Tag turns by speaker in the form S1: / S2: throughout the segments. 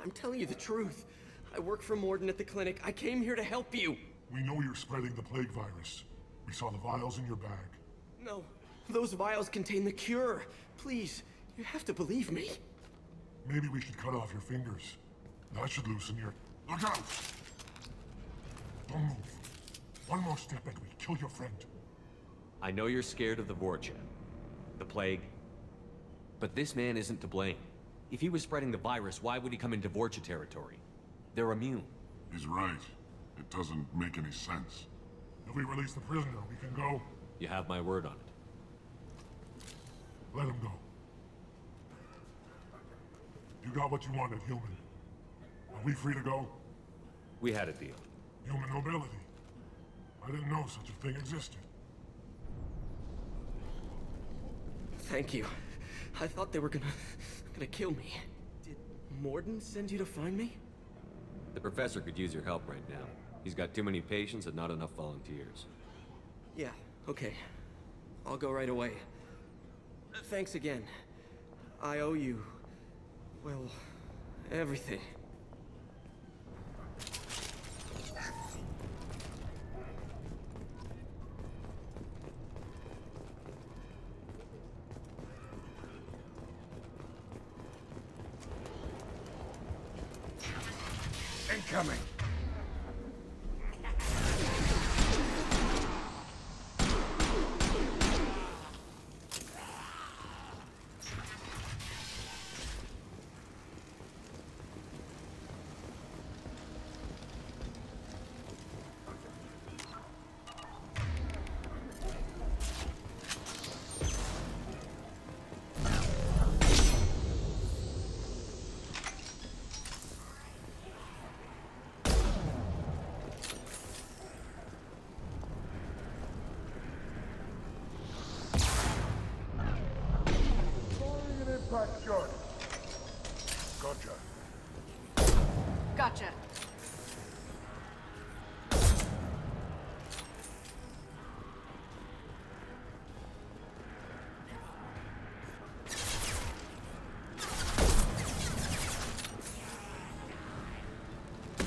S1: I'm telling you the truth. I work for Morden at the clinic. I came here to help you.
S2: We know you're spreading the plague virus. We saw the vials in your bag.
S1: No, those vials contain the cure. Please, you have to believe me.
S2: Maybe we should cut off your fingers. That should loosen your... Look out! Don't move. One more step and we kill your friend.
S3: I know you're scared of the Vorcha, the plague, but this man isn't to blame. If he was spreading the virus, why would he come into Vorcha territory? They're immune.
S2: He's right. It doesn't make any sense. If we release the prisoner, we can go.
S3: You have my word on it.
S2: Let him go. You got what you wanted, human. Are we free to go?
S3: We had a deal.
S2: Human nobility. I didn't know such a thing existed.
S1: Thank you. I thought they were gonna kill me. Did Morden send you to find me?
S3: The professor could use your help right now. He's got too many patients and not enough volunteers.
S1: Yeah, okay. I'll go right away. Thanks again. I owe you... well, everything.
S2: Incoming! Impact shot. Gotcha.
S4: Gotcha.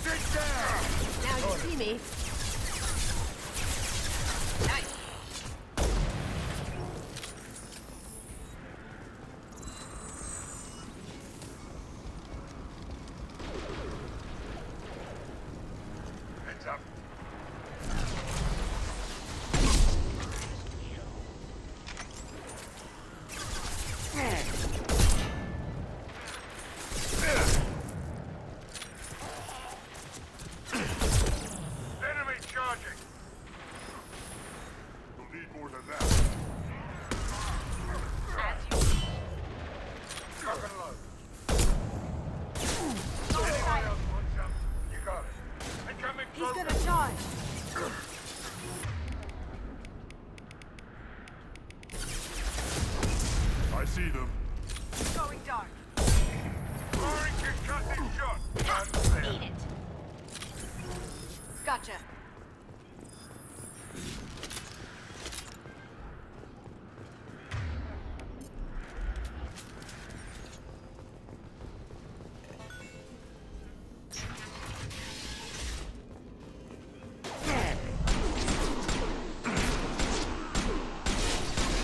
S2: Sit down!
S4: Now you see me. Nice.
S2: Heads up. Enemy charging! You'll need more than that. Cock and load. Anyone else want some? You got it. Incoming
S4: He's
S2: program.
S4: gonna charge.
S2: I see them.
S4: Going dark.
S2: Firing concussive shot. Guns there.
S4: Eat it. Gotcha.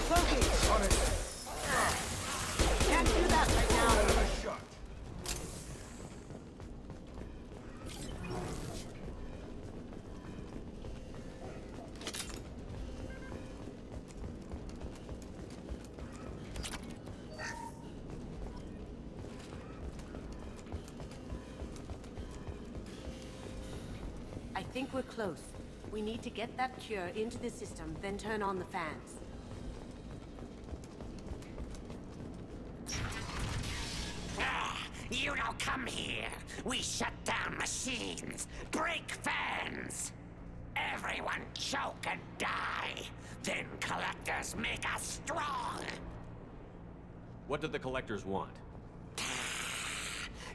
S4: Focus.
S2: On it.
S4: Can't do that right now.
S2: Enemy shot.
S4: I think we're close. We need to get that cure into the system, then turn on the fans.
S5: You don't come here. We shut down machines, break fans. Everyone choke and die. Then collectors make us strong.
S3: What do the collectors want?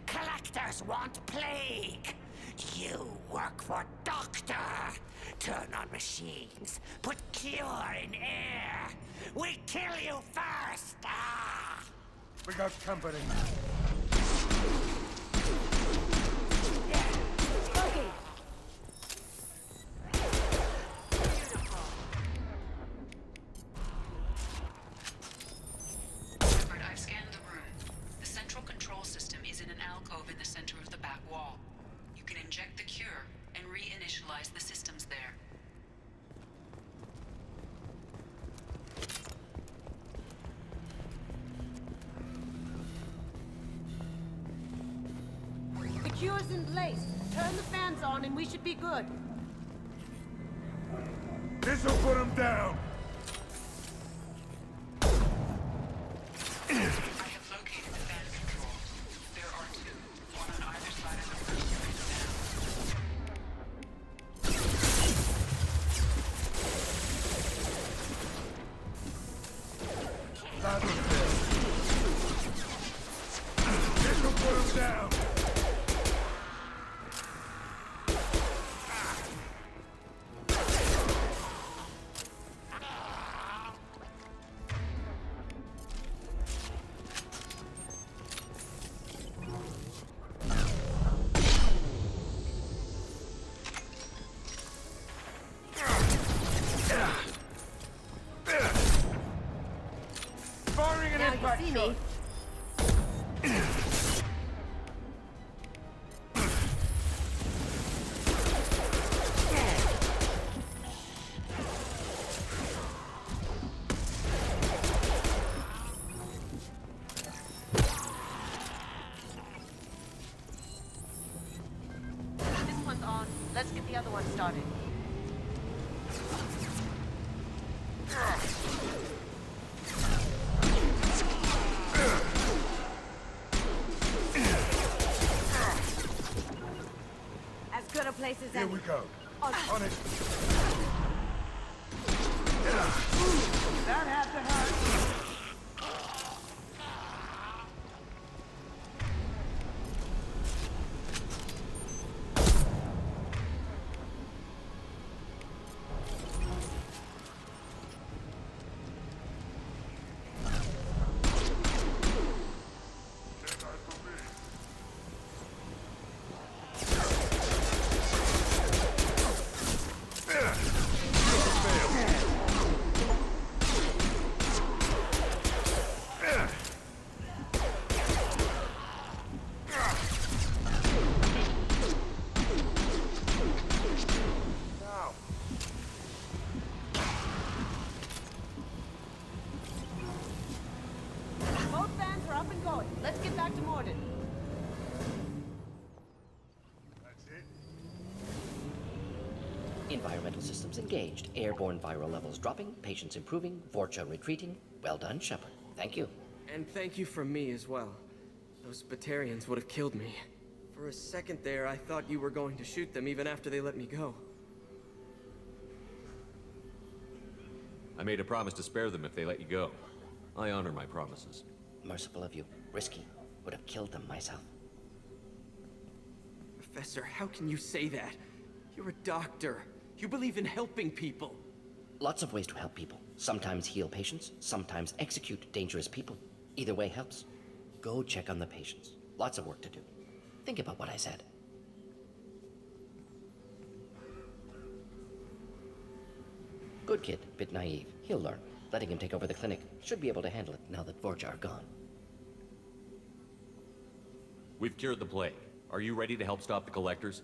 S5: Collectors want plague. You work for Doctor. Turn on machines. Put cure in air. We kill you first. Ah!
S2: We got company.
S6: stabilize the systems there.
S4: The cure's in place. Turn the fans on and we should be good.
S2: This'll put him down!
S6: I have located the fan controls. There are two, one on either side of the first unit now.
S2: That's it. This'll put him down! Firing an
S4: Now
S2: impact
S4: you see
S2: shot!
S4: me. This one's on. Let's get the other one started. As good a place as
S2: Here
S4: any.
S2: we go. On it.
S4: That had to hurt.
S2: Now.
S4: Both fans are up and going. Let's get back to Morden.
S2: That's it.
S7: Environmental systems engaged. Airborne viral levels dropping. Patients improving. Vorcha retreating. Well done, Shepard. Thank you.
S1: And thank you from me as well. Those Batarians would have killed me. For a second there, I thought you were going to shoot them even after they let me go.
S3: I made a promise to spare them if they let you go. I honor my promises.
S7: Merciful of you. Risky. Would have killed them myself.
S1: Professor, how can you say that? You're a doctor. You believe in helping people.
S7: Lots of ways to help people. Sometimes heal patients, sometimes execute dangerous people. Either way helps. Go check on the patients. Lots of work to do. Think about what I said. Good kid, bit naive. He'll learn. Letting him take over the clinic. Should be able to handle it now that Vorja are gone.
S3: We've cured the plague. Are you ready to help stop the collectors?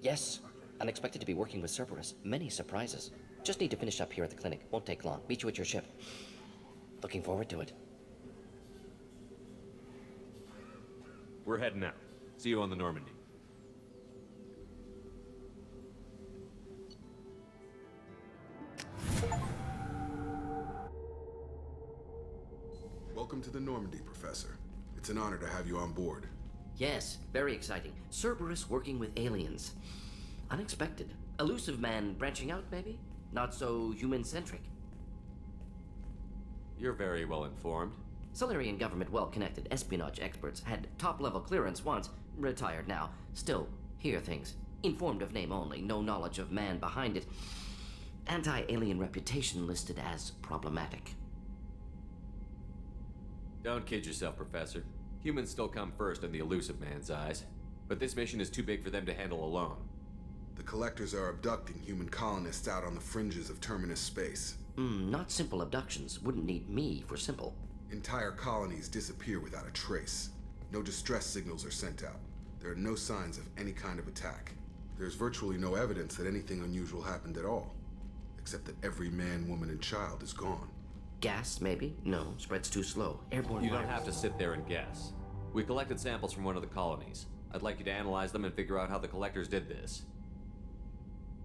S7: Yes. Unexpected to be working with Cerberus. Many surprises. Just need to finish up here at the clinic. Won't take long. Meet you at your ship. Looking forward to it.
S3: We're heading out. See you on the Normandy.
S8: Welcome to the Normandy, Professor. It's an honor to have you on board.
S7: Yes, very exciting. Cerberus working with aliens. Unexpected. Elusive man branching out, maybe? Not so human-centric.
S3: You're very well informed.
S7: Solarian government well-connected espionage experts had top-level clearance once, retired now. Still, hear things. Informed of name only, no knowledge of man behind it. Anti-alien reputation listed as problematic.
S3: Don't kid yourself, Professor. Humans still come first in the elusive man's eyes. But this mission is too big for them to handle alone.
S8: The collectors are abducting human colonists out on the fringes of terminus space.
S7: Not simple abductions. Wouldn't need me for simple.
S8: Entire colonies disappear without a trace. No distress signals are sent out. There are no signs of any kind of attack. There's virtually no evidence that anything unusual happened at all, except that every man, woman, and child is gone.
S7: Gas, maybe? No, spreads too slow. Airborne
S3: You don't
S7: virus.
S3: have to sit there and guess. We collected samples from one of the colonies. I'd like you to analyze them and figure out how the collectors did this.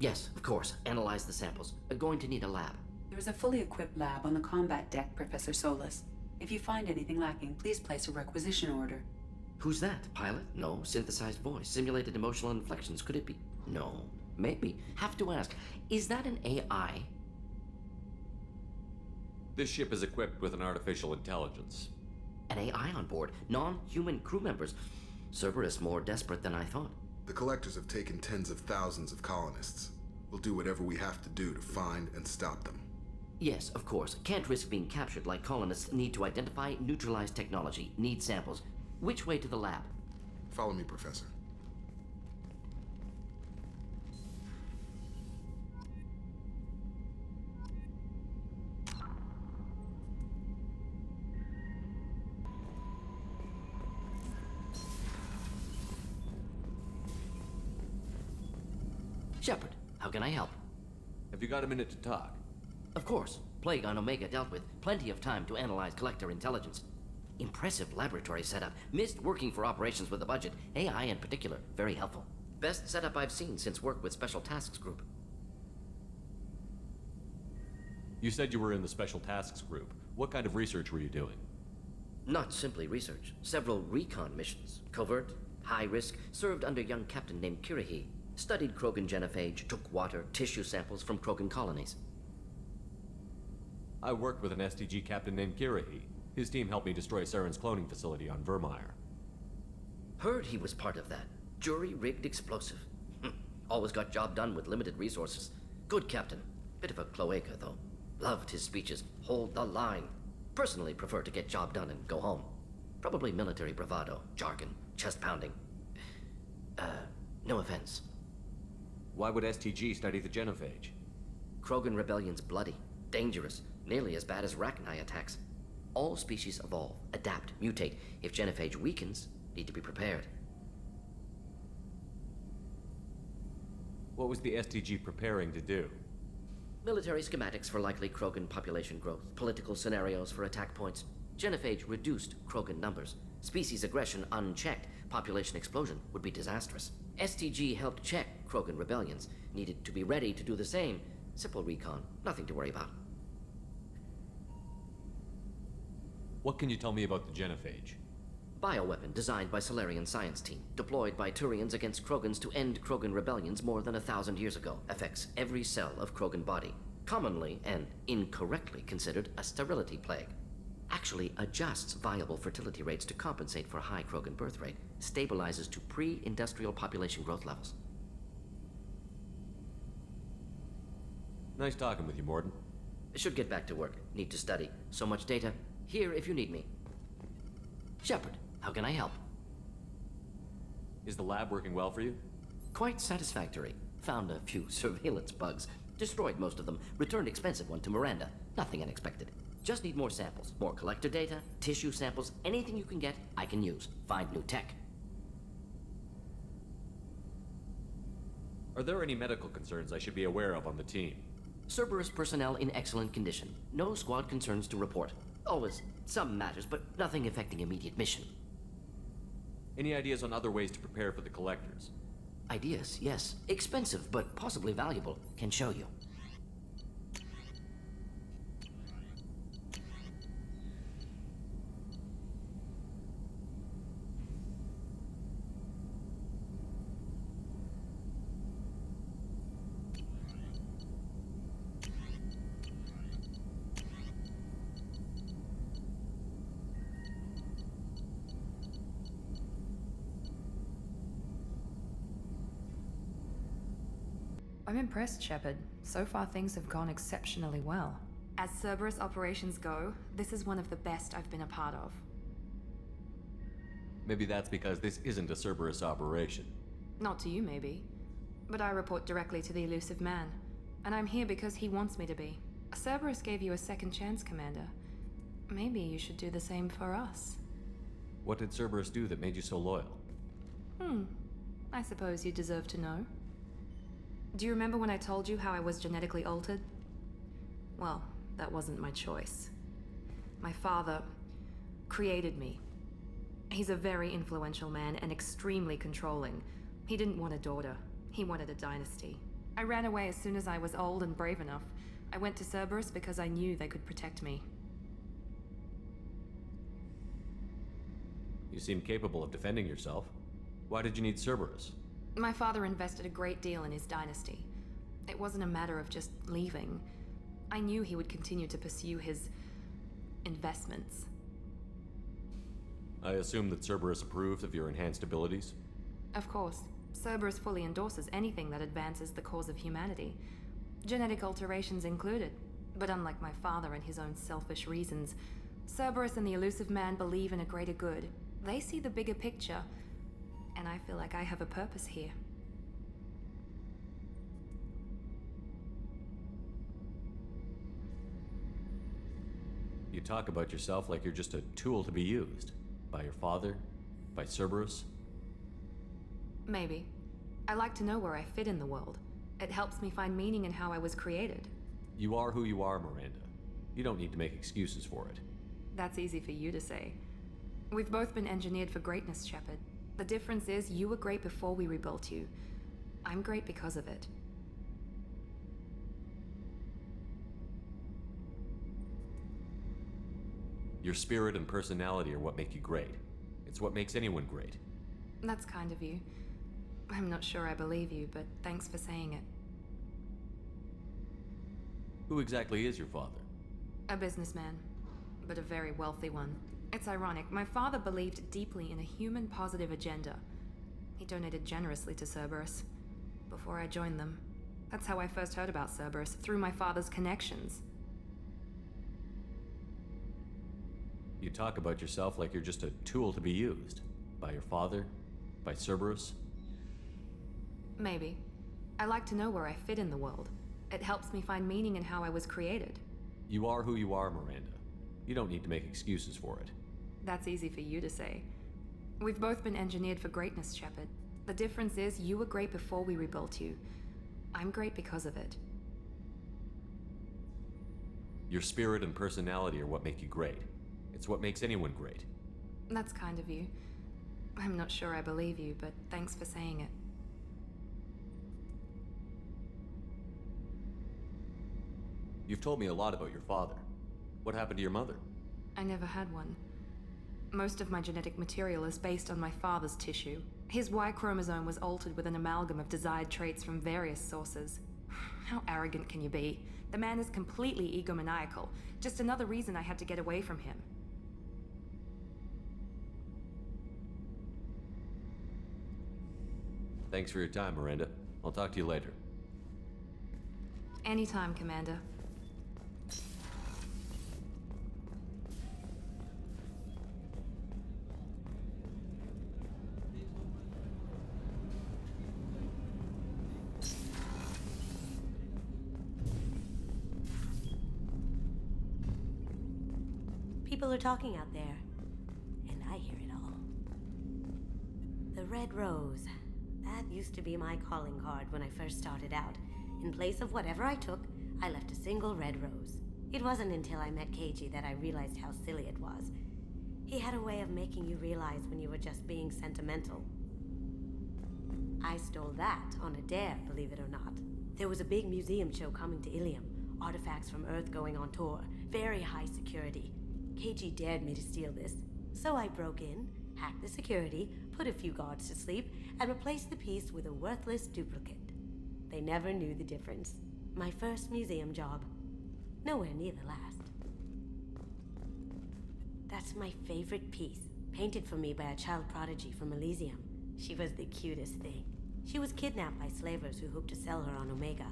S7: Yes, of course. Analyze the samples. Going to need a lab.
S6: There is a fully equipped lab on the combat deck, Professor Solus. If you find anything lacking, please place a requisition order.
S7: Who's that? Pilot? No. Synthesized voice. Simulated emotional inflections. Could it be? No. Maybe. Have to ask. Is that an AI?
S3: This ship is equipped with an artificial intelligence.
S7: An AI on board. Non-human crew members. Cerberus more desperate than I thought.
S8: The collectors have taken tens of thousands of colonists. We'll do whatever we have to do to find and stop them.
S7: Yes, of course. Can't risk being captured like colonists. Need to identify, neutralize technology. Need samples. Which way to the lab?
S8: Follow me, Professor.
S7: Shepard, how can I help?
S3: Have you got a minute to talk?
S7: Of course. Plague on Omega dealt with. Plenty of time to analyze collector intelligence. Impressive laboratory setup. Missed working for operations with a budget. AI in particular. Very helpful. Best setup I've seen since work with Special Tasks Group.
S3: You said you were in the Special Tasks Group. What kind of research were you doing?
S7: Not simply research. Several recon missions. Covert, high risk, served under young captain named Kirahi. Studied Krogan genophage, took water, tissue samples from Krogan colonies.
S3: I worked with an STG captain named Kirahi. His team helped me destroy Saren's cloning facility on Vermeer.
S7: Heard he was part of that. Jury-rigged explosive. Always got job done with limited resources. Good captain. Bit of a cloaca, though. Loved his speeches. Hold the line. Personally prefer to get job done and go home. Probably military bravado, jargon, chest pounding. No offense.
S3: Why would STG study the genophage?
S7: Krogan rebellion's bloody, dangerous, nearly as bad as Rachni attacks. All species evolve, adapt, mutate. If genophage weakens, need to be prepared.
S3: What was the STG preparing to do?
S7: Military schematics for likely Krogan population growth, political scenarios for attack points. Genophage reduced Krogan numbers. Species aggression unchecked, population explosion would be disastrous. STG helped check Krogan rebellions. Needed to be ready to do the same. Simple recon, nothing to worry about.
S3: What can you tell me about the genophage?
S7: Bioweapon designed by Solarian science team, deployed by Turians against Krogans to end Krogan rebellions more than 1,000 years ago. Affects every cell of Krogan body. Commonly and incorrectly considered a sterility plague. Actually adjusts viable fertility rates to compensate for high Krogan birth rate. Stabilizes to pre-industrial population growth levels.
S3: Nice talking with you, Morden.
S7: Should get back to work. Need to study. So much data. Here if you need me. Shepard, how can I help?
S3: Is the lab working well for you?
S7: Quite satisfactory. Found a few surveillance bugs. Destroyed most of them. Returned expensive one to Miranda. Nothing unexpected. Just need more samples. More collector data, tissue samples, anything you can get, I can use. Find new tech.
S3: Are there any medical concerns I should be aware of on the team?
S7: Cerberus personnel in excellent condition. No squad concerns to report. Always some matters, but nothing affecting immediate mission.
S3: Any ideas on other ways to prepare for the collectors?
S7: Ideas, yes. Expensive, but possibly valuable. Can show you.
S9: I'm impressed, Shepard. So far, things have gone exceptionally well.
S10: As Cerberus operations go, this is one of the best I've been a part of.
S3: Maybe that's because this isn't a Cerberus operation.
S10: Not to you, maybe. But I report directly to the elusive man. And I'm here because he wants me to be. Cerberus gave you a second chance, Commander. Maybe you should do the same for us.
S3: What did Cerberus do that made you so loyal?
S10: I suppose you deserve to know. Do you remember when I told you how I was genetically altered? Well, that wasn't my choice. My father created me. He's a very influential man and extremely controlling. He didn't want a daughter. He wanted a dynasty. I ran away as soon as I was old and brave enough. I went to Cerberus because I knew they could protect me.
S3: You seem capable of defending yourself. Why did you need Cerberus?
S10: My father invested a great deal in his dynasty. It wasn't a matter of just leaving. I knew he would continue to pursue his investments.
S3: I assume that Cerberus approved of your enhanced abilities?
S10: Of course, Cerberus fully endorses anything that advances the cause of humanity. Genetic alterations included. But unlike my father and his own selfish reasons, Cerberus and the Elusive Man believe in a greater good. They see the bigger picture, and I feel like I have a purpose here.
S3: You talk about yourself like you're just a tool to be used. By your father? By Cerberus?
S10: Maybe. I like to know where I fit in the world. It helps me find meaning in how I was created.
S3: You are who you are, Miranda. You don't need to make excuses for it.
S10: That's easy for you to say. We've both been engineered for greatness, Shepard. The difference is you were great before we rebuilt you. I'm great because of it.
S3: Your spirit and personality are what make you great. It's what makes anyone great.
S10: That's kind of you. I'm not sure I believe you, but thanks for saying it.
S3: Who exactly is your father?
S10: A businessman, but a very wealthy one. It's ironic, my father believed deeply in a human-positive agenda. He donated generously to Cerberus before I joined them. That's how I first heard about Cerberus, through my father's connections.
S3: You talk about yourself like you're just a tool to be used. By your father? By Cerberus?
S10: Maybe. I like to know where I fit in the world. It helps me find meaning in how I was created.
S3: You are who you are, Miranda. You don't need to make excuses for it.
S10: That's easy for you to say. We've both been engineered for greatness, Shepard. The difference is you were great before we rebuilt you. I'm great because of it.
S3: Your spirit and personality are what make you great. It's what makes anyone great.
S10: That's kind of you. I'm not sure I believe you, but thanks for saying it.
S3: You've told me a lot about your father. What happened to your mother?
S10: I never had one. Most of my genetic material is based on my father's tissue. His Y chromosome was altered with an amalgam of desired traits from various sources. How arrogant can you be? The man is completely egomaniacal. Just another reason I had to get away from him.
S3: Thanks for your time, Miranda. I'll talk to you later.
S10: Anytime, Commander.
S4: People are talking out there, and I hear it all. The Red Rose. That used to be my calling card when I first started out. In place of whatever I took, I left a single red rose. It wasn't until I met Keiji that I realized how silly it was. He had a way of making you realize when you were just being sentimental. I stole that on a dare, believe it or not. There was a big museum show coming to Ilium. Artifacts from Earth going on tour. Very high security. Keiji dared me to steal this. So I broke in, hacked the security, put a few guards to sleep, and replaced the piece with a worthless duplicate. They never knew the difference. My first museum job. Nowhere near the last. That's my favorite piece, painted for me by a child prodigy from Elysium. She was the cutest thing. She was kidnapped by slavers who hoped to sell her on Omega.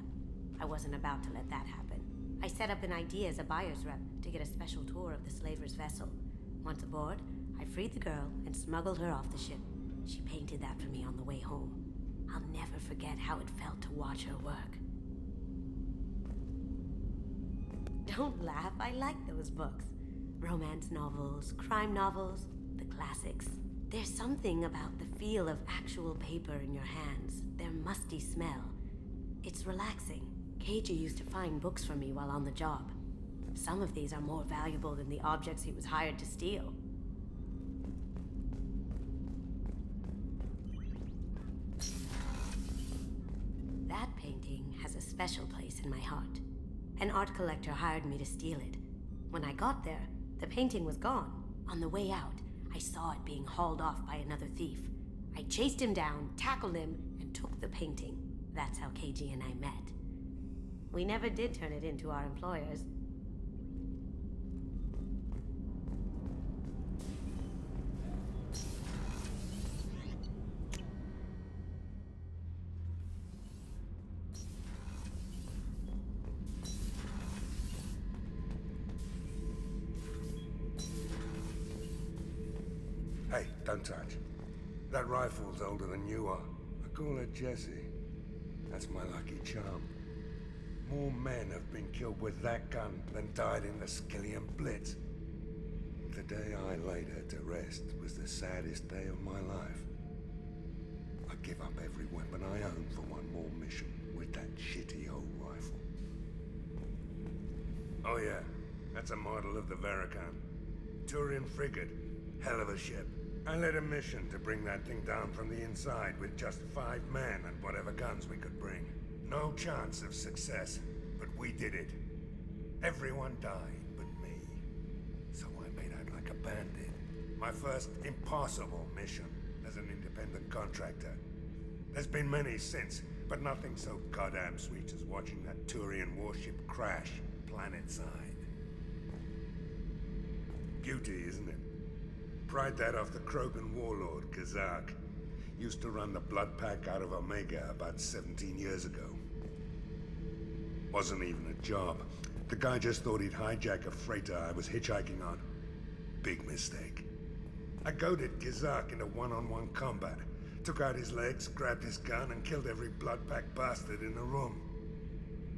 S4: I wasn't about to let that happen. I set up an ID as a buyer's rep to get a special tour of the slaver's vessel. Once aboard, I freed the girl and smuggled her off the ship. She painted that for me on the way home. I'll never forget how it felt to watch her work. Don't laugh, I like those books. Romance novels, crime novels, the classics. There's something about the feel of actual paper in your hands, their musty smell. It's relaxing. Keiji used to find books for me while on the job. Some of these are more valuable than the objects he was hired to steal. That painting has a special place in my heart. An art collector hired me to steal it. When I got there, the painting was gone. On the way out, I saw it being hauled off by another thief. I chased him down, tackled him, and took the painting. That's how Keiji and I met. We never did turn it into our employers.
S11: Hey, don't touch. That rifle's older than you are. I call her Jessie. That's my lucky charm. More men have been killed with that gun than died in the Skillian Blitz. The day I laid her to rest was the saddest day of my life. I give up every weapon I own for one more mission with that shitty old rifle. Oh yeah, that's a model of the Paragon. Turian frigate. Hell of a ship. I led a mission to bring that thing down from the inside with just 5 men and whatever guns we could bring. No chance of success, but we did it. Everyone died but me. So I made out like a bandit. My first impossible mission as an independent contractor. There's been many since, but nothing so goddamn sweet as watching that Turian warship crash planet-side. Beauty, isn't it? Pried that off the Krogan warlord, Kazak. Used to run the blood pack out of Omega about 17 years ago. Wasn't even a job. The guy just thought he'd hijack a freighter I was hitchhiking on. Big mistake. I goaded Kazak into one-on-one combat. Took out his legs, grabbed his gun, and killed every blood pack bastard in the room.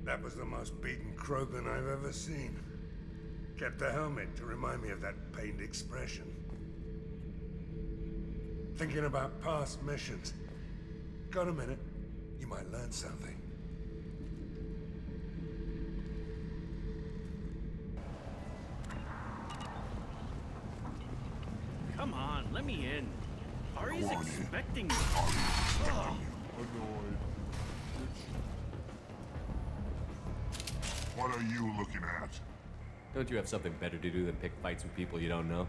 S11: That was the most beaten Krogan I've ever seen. Kept a helmet to remind me of that pained expression. Thinking about past missions. Got a minute? You might learn something.
S12: Come on, let me in. Ari's expecting me.
S2: Annoyed. What are you looking at?
S3: Don't you have something better to do than pick fights with people you don't know?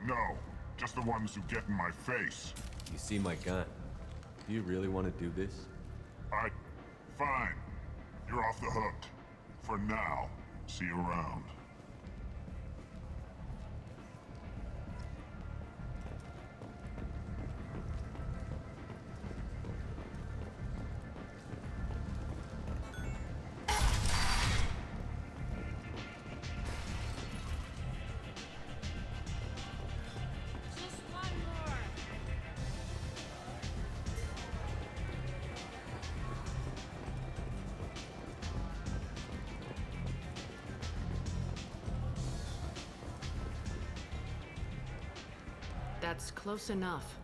S2: No, just the ones who get in my face.
S3: You see my gun. Do you really want to do this?
S2: Fine. You're off the hook. For now. See you around.
S10: That's close enough.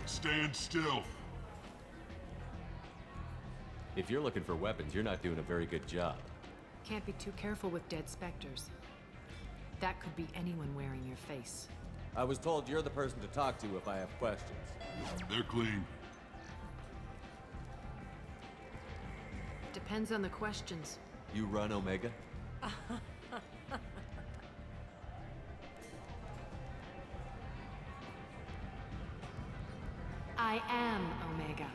S2: Stand still.
S3: If you're looking for weapons, you're not doing a very good job.
S10: Can't be too careful with dead specters. That could be anyone wearing your face.
S3: I was told you're the person to talk to if I have questions.
S2: They're clean.
S10: Depends on the questions.
S3: You run Omega?
S10: I am Omega.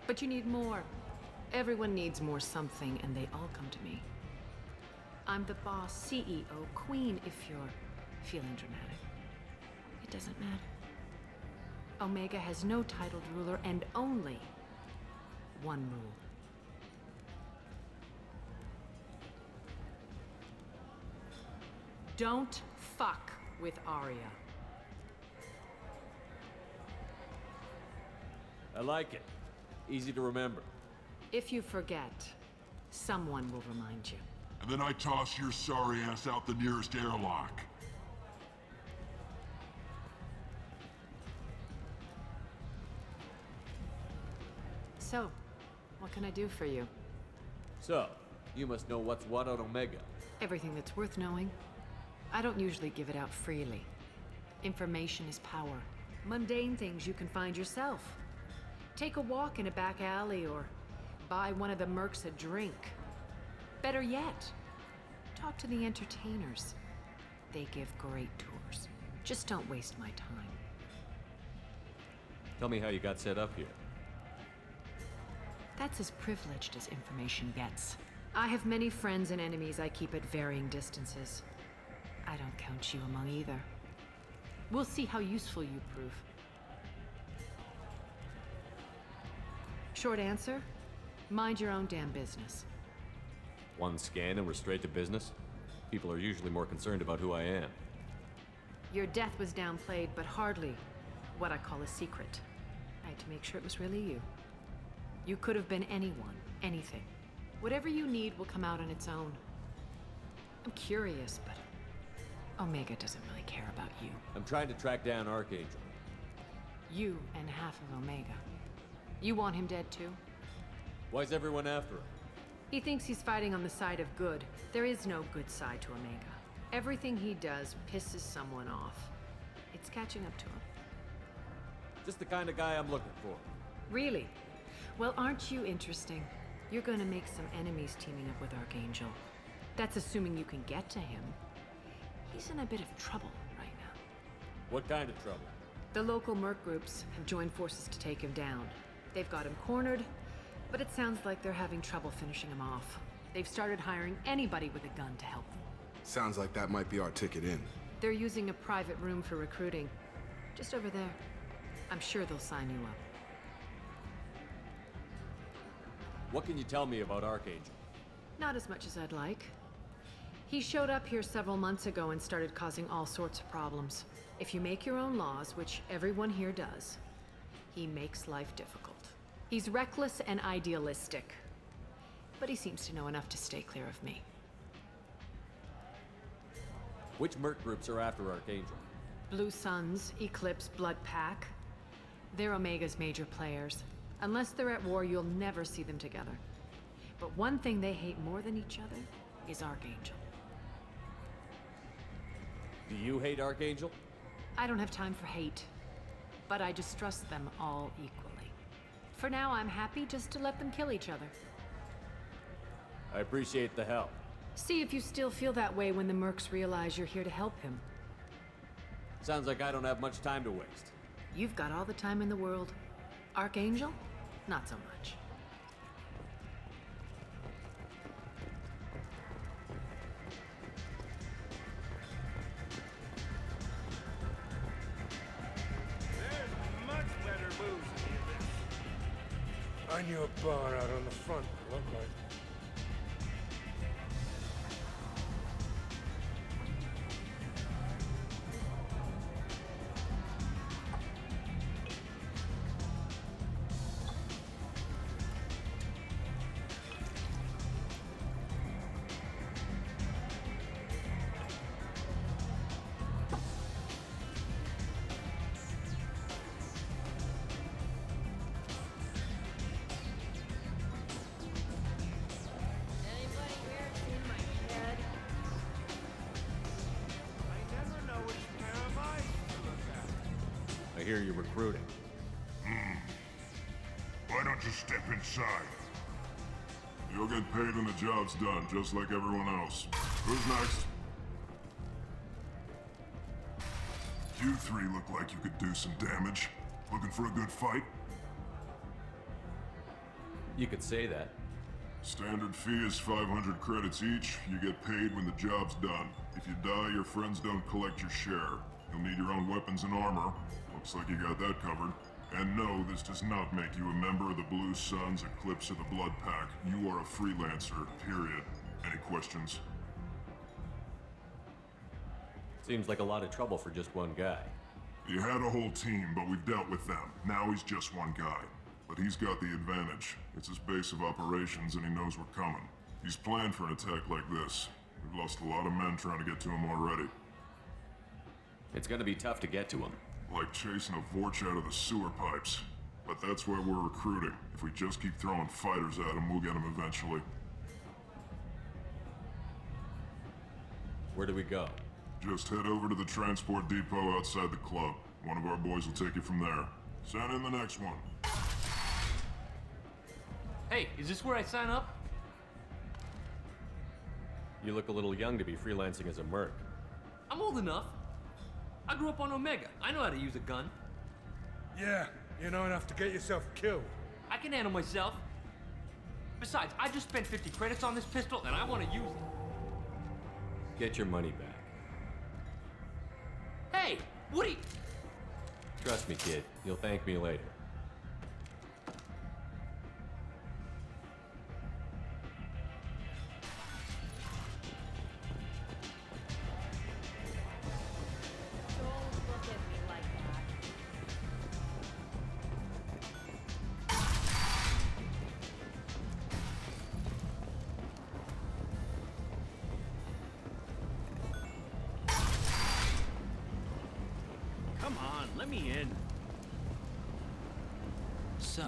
S10: But you need more. Everyone needs more something, and they all come to me. I'm the boss, CEO, queen, if you're feeling dramatic. It doesn't matter. Omega has no titled ruler and only one rule. Don't fuck with Arya.
S3: I like it. Easy to remember.
S13: If you forget, someone will remind you.
S2: And then I toss your sorry ass out the nearest airlock.
S13: So, what can I do for you?
S3: So, you must know what's what on Omega.
S13: Everything that's worth knowing. I don't usually give it out freely. Information is power. Mundane things you can find yourself. Take a walk in a back alley or buy one of the mercs a drink. Better yet, talk to the entertainers. They give great tours. Just don't waste my time.
S3: Tell me how you got set up here.
S13: That's as privileged as information gets. I have many friends and enemies I keep at varying distances. I don't count you among either. We'll see how useful you prove. Short answer, mind your own damn business.
S3: One scan and we're straight to business? People are usually more concerned about who I am.
S13: Your death was downplayed, but hardly what I call a secret. I had to make sure it was really you. You could have been anyone, anything. Whatever you need will come out on its own. I'm curious, but Omega doesn't really care about you.
S3: I'm trying to track down Archangel.
S13: You and half of Omega. You want him dead too?
S3: Why's everyone after him?
S13: He thinks he's fighting on the side of good. There is no good side to Omega. Everything he does pisses someone off. It's catching up to him.
S3: Just the kind of guy I'm looking for.
S13: Really? Well, aren't you interesting? You're gonna make some enemies teaming up with Archangel. That's assuming you can get to him. He's in a bit of trouble right now.
S3: What kind of trouble?
S13: The local merc groups have joined forces to take him down. They've got him cornered, but it sounds like they're having trouble finishing him off. They've started hiring anybody with a gun to help them.
S8: Sounds like that might be our ticket in.
S13: They're using a private room for recruiting. Just over there. I'm sure they'll sign you up.
S3: What can you tell me about Archangel?
S13: Not as much as I'd like. He showed up here several months ago and started causing all sorts of problems. If you make your own laws, which everyone here does, he makes life difficult. He's reckless and idealistic. But he seems to know enough to stay clear of me.
S3: Which merc groups are after Archangel?
S13: Blue Suns, Eclipse, Blood Pack. They're Omega's major players. Unless they're at war, you'll never see them together. But one thing they hate more than each other is Archangel.
S3: Do you hate Archangel?
S13: I don't have time for hate, but I distrust them all equally. For now, I'm happy just to let them kill each other.
S3: I appreciate the help.
S13: See if you still feel that way when the mercs realize you're here to help him.
S3: Sounds like I don't have much time to waste.
S13: You've got all the time in the world. Archangel? Not so much.
S11: There's much better moves than this. On your bar out on the front, look like.
S3: I hear you're recruiting.
S2: Why don't you step inside? You'll get paid when the job's done, just like everyone else. Who's next? You three look like you could do some damage. Looking for a good fight?
S3: You could say that.
S2: Standard fee is 500 credits each. You get paid when the job's done. If you die, your friends don't collect your share. You'll need your own weapons and armor. Looks like you got that covered. And no, this does not make you a member of the Blue Suns, Eclipse, or the Blood Pack. You are a freelancer, period. Any questions?
S3: Seems like a lot of trouble for just one guy.
S2: You had a whole team, but we've dealt with them. Now he's just one guy. But he's got the advantage. It's his base of operations and he knows we're coming. He's planned for an attack like this. We've lost a lot of men trying to get to him already.
S3: It's gonna be tough to get to him.
S2: Like chasing a Vorch out of the sewer pipes. But that's why we're recruiting. If we just keep throwing fighters at him, we'll get him eventually.
S3: Where do we go?
S2: Just head over to the transport depot outside the club. One of our boys will take you from there. Send in the next one.
S12: Hey, is this where I sign up?
S3: You look a little young to be freelancing as a merc.
S12: I'm old enough. I grew up on Omega. I know how to use a gun.
S11: Yeah, you know enough to get yourself killed.
S12: I can handle myself. Besides, I just spent 50 credits on this pistol, and I want to use it.
S3: Get your money back.
S12: Hey, Woody!
S3: Trust me, kid. You'll thank me later.
S12: Come on, let me in.
S14: So,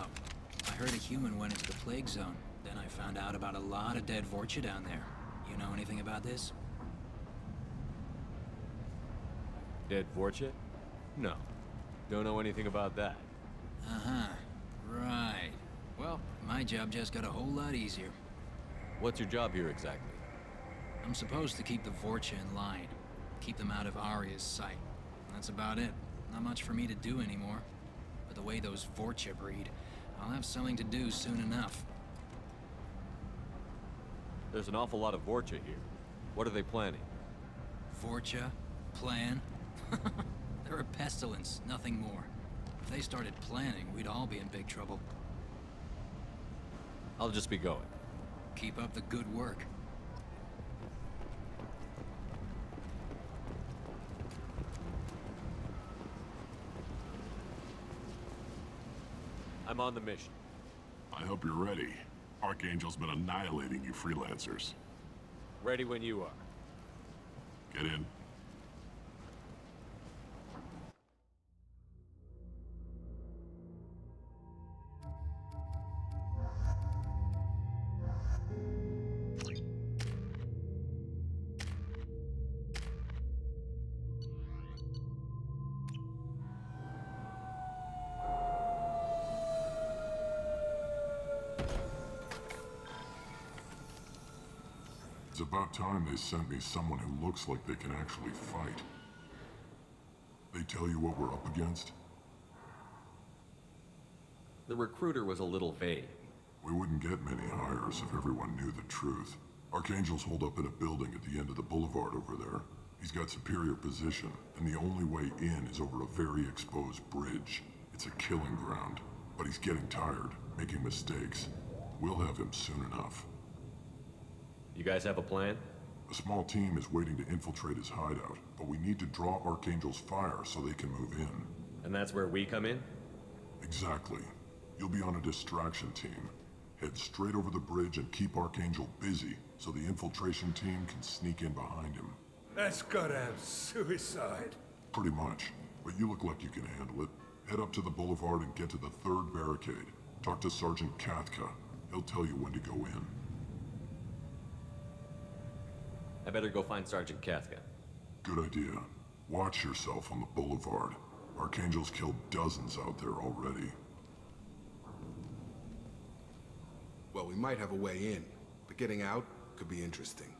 S14: I heard a human went into the plague zone. Then I found out about a lot of dead Vorcha down there. You know anything about this?
S3: Dead Vorcha? No. Don't know anything about that.
S14: Uh-huh. Right. Well, my job just got a whole lot easier.
S3: What's your job here exactly?
S14: I'm supposed to keep the Vorcha in line. Keep them out of Arya's sight. That's about it. Not much for me to do anymore. But the way those Vorcha breed, I'll have something to do soon enough.
S3: There's an awful lot of Vorcha here. What are they planning?
S14: Vorcha? Plan? They're a pestilence, nothing more. If they started planning, we'd all be in big trouble.
S3: I'll just be going.
S14: Keep up the good work.
S3: I'm on the mission.
S2: I hope you're ready. Archangel's been annihilating you freelancers.
S3: Ready when you are.
S2: Get in. It's about time they sent me someone who looks like they can actually fight. They tell you what we're up against?
S3: The recruiter was a little vague.
S2: We wouldn't get many hires if everyone knew the truth. Archangel's holed up in a building at the end of the boulevard over there. He's got superior position, and the only way in is over a very exposed bridge. It's a killing ground, but he's getting tired, making mistakes. We'll have him soon enough.
S3: You guys have a plan?
S2: A small team is waiting to infiltrate his hideout, but we need to draw Archangel's fire so they can move in.
S3: And that's where we come in?
S2: Exactly. You'll be on a distraction team. Head straight over the bridge and keep Archangel busy so the infiltration team can sneak in behind him.
S11: That's goddamn suicide.
S2: Pretty much. But you look like you can handle it. Head up to the boulevard and get to the third barricade. Talk to Sergeant Katka. He'll tell you when to go in.
S3: I better go find Sergeant Katka.
S2: Good idea. Watch yourself on the boulevard. Archangel's killed dozens out there already.
S8: Well, we might have a way in, but getting out could be interesting.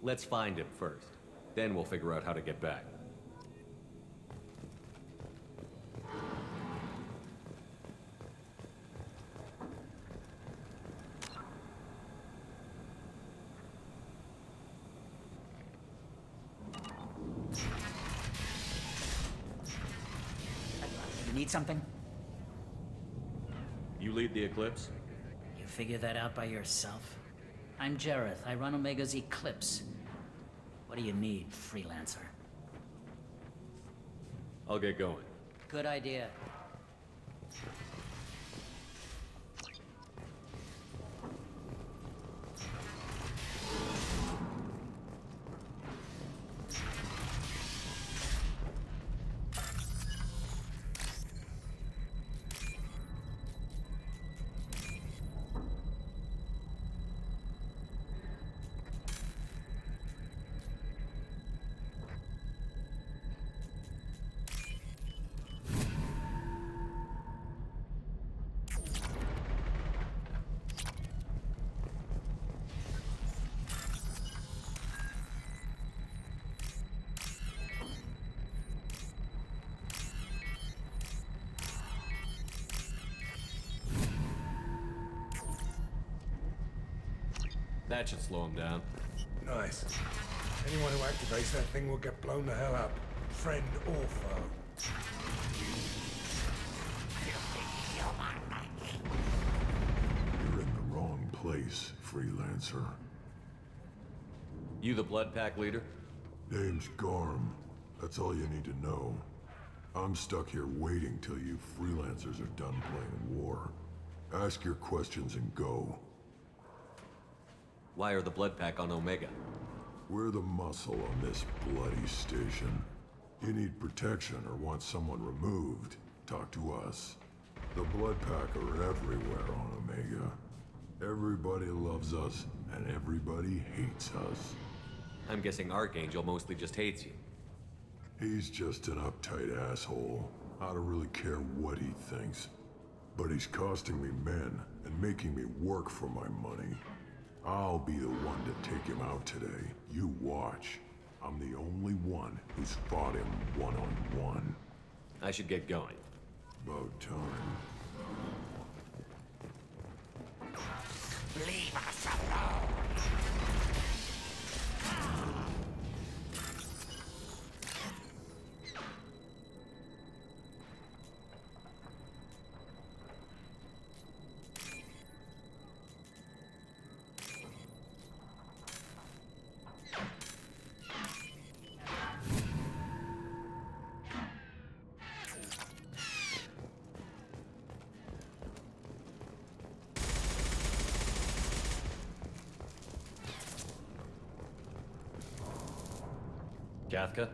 S3: Let's find him first. Then we'll figure out how to get back.
S15: You need something?
S3: You lead the Eclipse?
S15: You figure that out by yourself? I'm Jareth. I run Omega's Eclipse. What do you need, freelancer?
S3: I'll get going.
S15: Good idea.
S3: That should slow him down.
S11: Nice. Anyone who activates that thing will get blown the hell up. Friend or foe.
S2: You're in the wrong place, freelancer.
S3: You the Blood Pack leader?
S2: Name's Garm. That's all you need to know. I'm stuck here waiting till you freelancers are done playing war. Ask your questions and go.
S3: Why are the Blood Pack on Omega?
S2: We're the muscle on this bloody station. You need protection or want someone removed, talk to us. The Blood Pack are everywhere on Omega. Everybody loves us, and everybody hates us.
S3: I'm guessing Archangel mostly just hates you.
S2: He's just an uptight asshole. I don't really care what he thinks. But he's costing me men and making me work for my money. I'll be the one to take him out today. You watch. I'm the only one who's fought him one-on-one.
S3: I should get going.
S2: About time.
S5: Leave us alone.
S3: Kathka?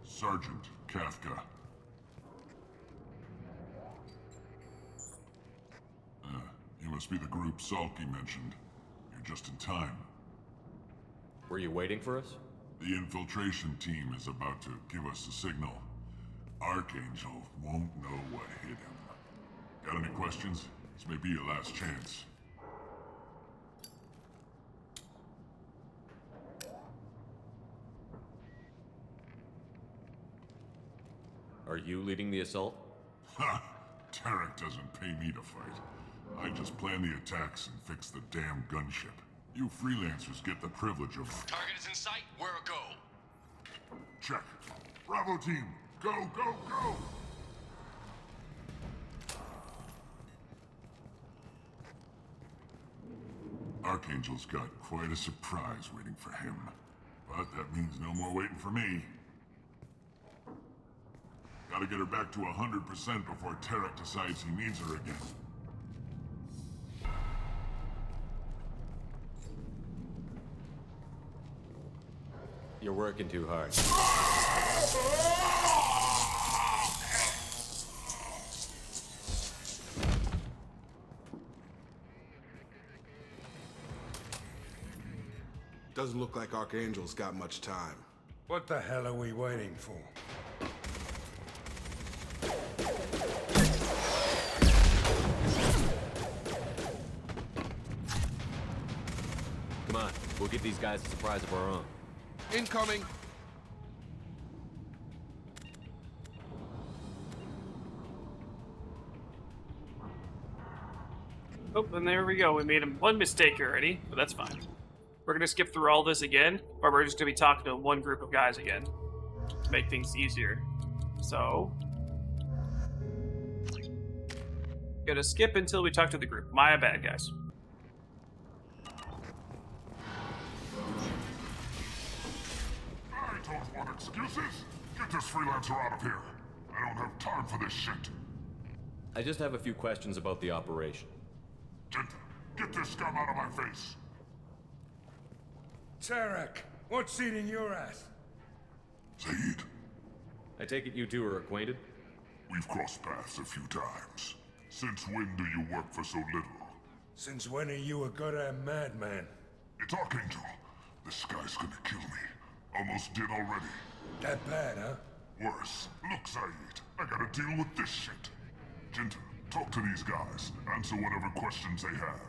S2: Sergeant Kathka. You must be the group Salky mentioned. You're just in time.
S3: Were you waiting for us?
S2: The infiltration team is about to give us a signal. Archangel won't know what hit him. Got any questions? This may be your last chance.
S3: Are you leading the assault?
S2: Ha! Tarek doesn't pay me to fight. I just plan the attacks and fix the damn gunship. You freelancers get the privilege of...
S12: Target is in sight. Where a go?
S2: Check. Bravo team! Go, go, go! Archangel's got quite a surprise waiting for him. But that means no more waiting for me. Gotta get her back to 100% before Tarek decides he needs her again.
S3: You're working too hard.
S8: Doesn't look like Archangel's got much time.
S11: What the hell are we waiting for?
S3: Come on, we'll give these guys a surprise of our own.
S16: Incoming!
S17: Oh, and there we go. We made one mistake already, but that's fine. We're gonna skip through all this again, but we're just gonna be talking to one group of guys again to make things easier. So, gonna skip until we talk to the group. My bad, guys.
S2: I don't want excuses. Get this freelancer out of here. I don't have time for this shit.
S3: I just have a few questions about the operation.
S2: Genta, get this scum out of my face.
S11: Tarek, what's eating your ass?
S2: Zaid,
S3: I take it you two are acquainted?
S2: we've crossed paths a few times. Since when do you work for so little?
S11: Since when are you a goddamn madman?
S2: It's Archangel. This guy's gonna kill me. Almost did already.
S11: That bad, huh?
S2: Worse. Look, Zaid, I gotta deal with this shit. Genta, talk to these guys. Answer whatever questions they have.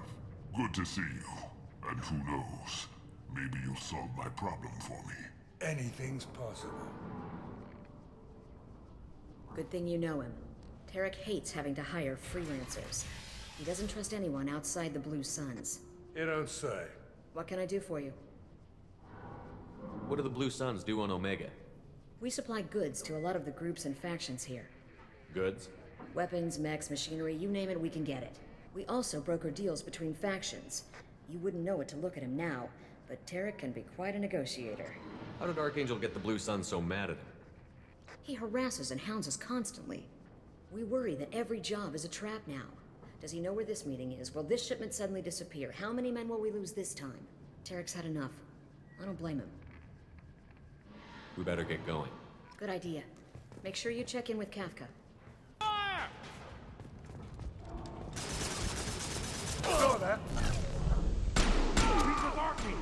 S2: Good to see you. And who knows? Maybe you'll solve my problem for me.
S11: Anything's possible.
S16: Good thing you know him. Tarek hates having to hire freelancers. He doesn't trust anyone outside the Blue Suns.
S11: You don't say.
S16: What can I do for you?
S3: What do the Blue Suns do on Omega?
S16: We supply goods to a lot of the groups and factions here.
S3: Goods?
S16: Weapons, mechs, machinery, you name it, we can get it. We also broker deals between factions. You wouldn't know it to look at him now, but Tarek can be quite a negotiator.
S3: How did Archangel get the Blue Suns so mad at him?
S16: He harasses and hounds us constantly. We worry that every job is a trap now. Does he know where this meeting is? Will this shipment suddenly disappear? How many men will we lose this time? Tarek's had enough. I don't blame him.
S3: We better get going.
S16: Good idea. Make sure you check in with Kafka.
S11: Saw that! He's with Archangel!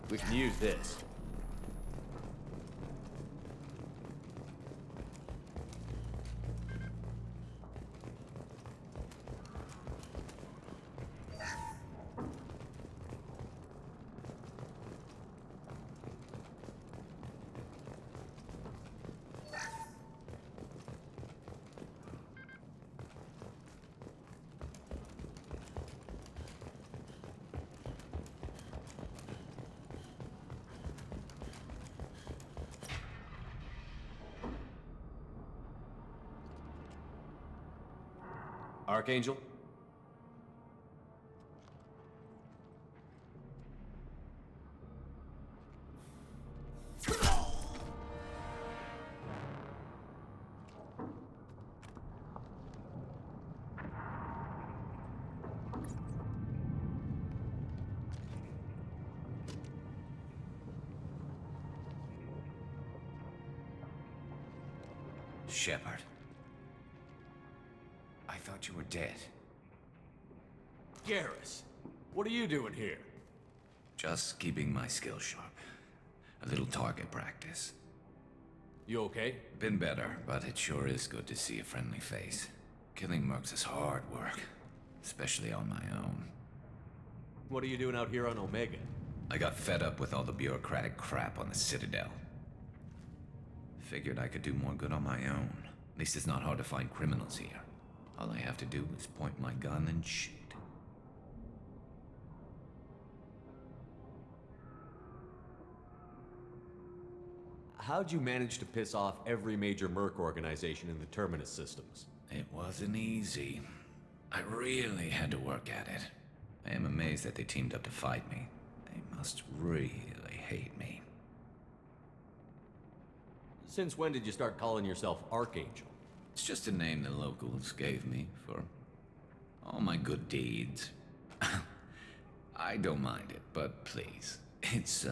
S3: We can use this. Archangel?
S18: Shepard. I thought you were dead.
S3: Garrus, what are you doing here?
S18: Just keeping my skills sharp. A little target practice.
S3: You okay?
S18: Been better, but it sure is good to see a friendly face. Killing mercs is hard work, especially on my own.
S3: What are you doing out here on Omega?
S18: I got fed up with all the bureaucratic crap on the Citadel. Figured I could do more good on my own. At least it's not hard to find criminals here. All I have to do is point my gun and shoot.
S3: How'd you manage to piss off every major merc organization in the Terminus systems?
S18: It wasn't easy. I really had to work at it. I am amazed that they teamed up to fight me. They must really hate me.
S3: Since when did you start calling yourself Archangel?
S18: It's just a name the locals gave me for all my good deeds. I don't mind it, but please, it's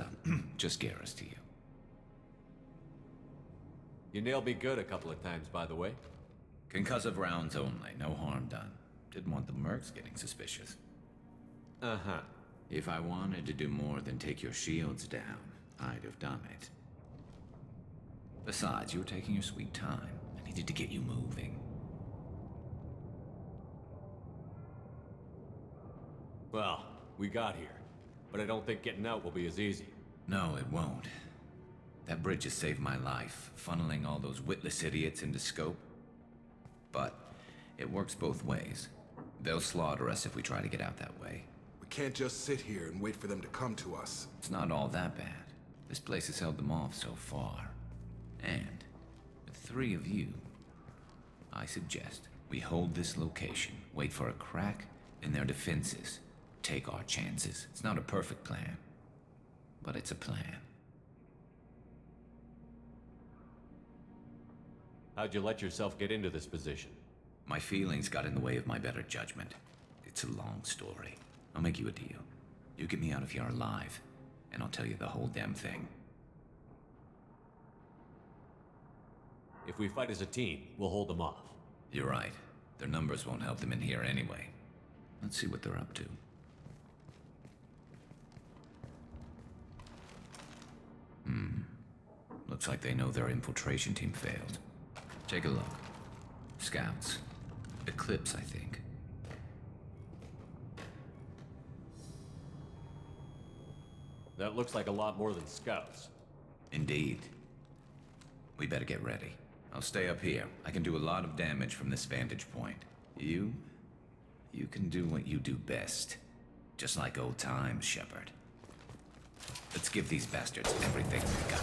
S18: just Garrus to you.
S3: You nailed me good a couple of times, by the way.
S18: Concussive rounds only, no harm done. Didn't want the mercs getting suspicious.
S3: Uh-huh.
S18: If I wanted to do more than take your shields down, I'd have done it. Besides, you were taking your sweet time. I needed to get you moving.
S3: Well, we got here. But I don't think getting out will be as easy.
S18: No, it won't. That bridge has saved my life, funneling all those witless idiots into scope. But it works both ways. They'll slaughter us if we try to get out that way.
S8: We can't just sit here and wait for them to come to us.
S18: It's not all that bad. This place has held them off so far. And with 3 of you, I suggest we hold this location, wait for a crack in their defenses, take our chances. It's not a perfect plan, but it's a plan.
S3: How'd you let yourself get into this position?
S18: My feelings got in the way of my better judgment. It's a long story. I'll make you a deal. You get me out of here alive, and I'll tell you the whole damn thing.
S3: If we fight as a team, we'll hold them off.
S18: You're right. Their numbers won't help them in here anyway. Let's see what they're up to. Looks like they know their infiltration team failed. Take a look. Scouts. Eclipse, I think.
S3: That looks like a lot more than scouts.
S18: Indeed. We better get ready. I'll stay up here. I can do a lot of damage from this vantage point. You can do what you do best. Just like old times, Shepard. Let's give these bastards everything we got.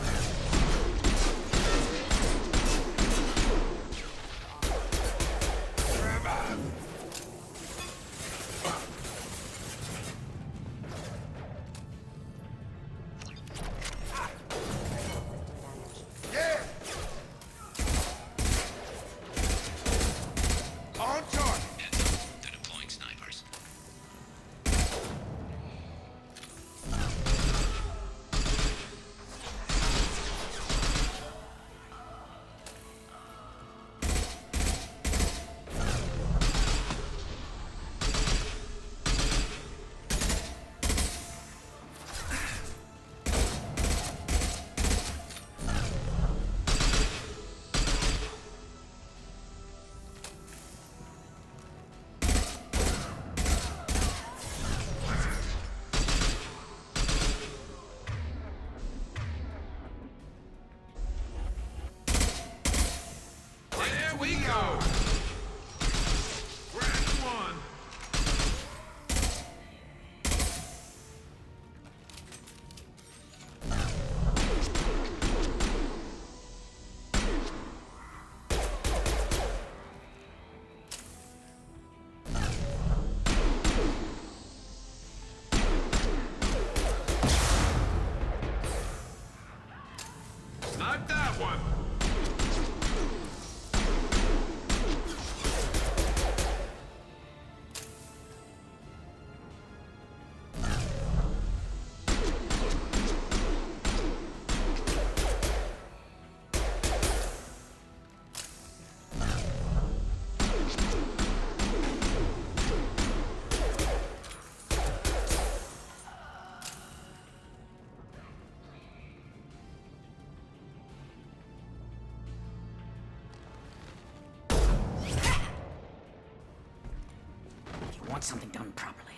S15: Want something done properly.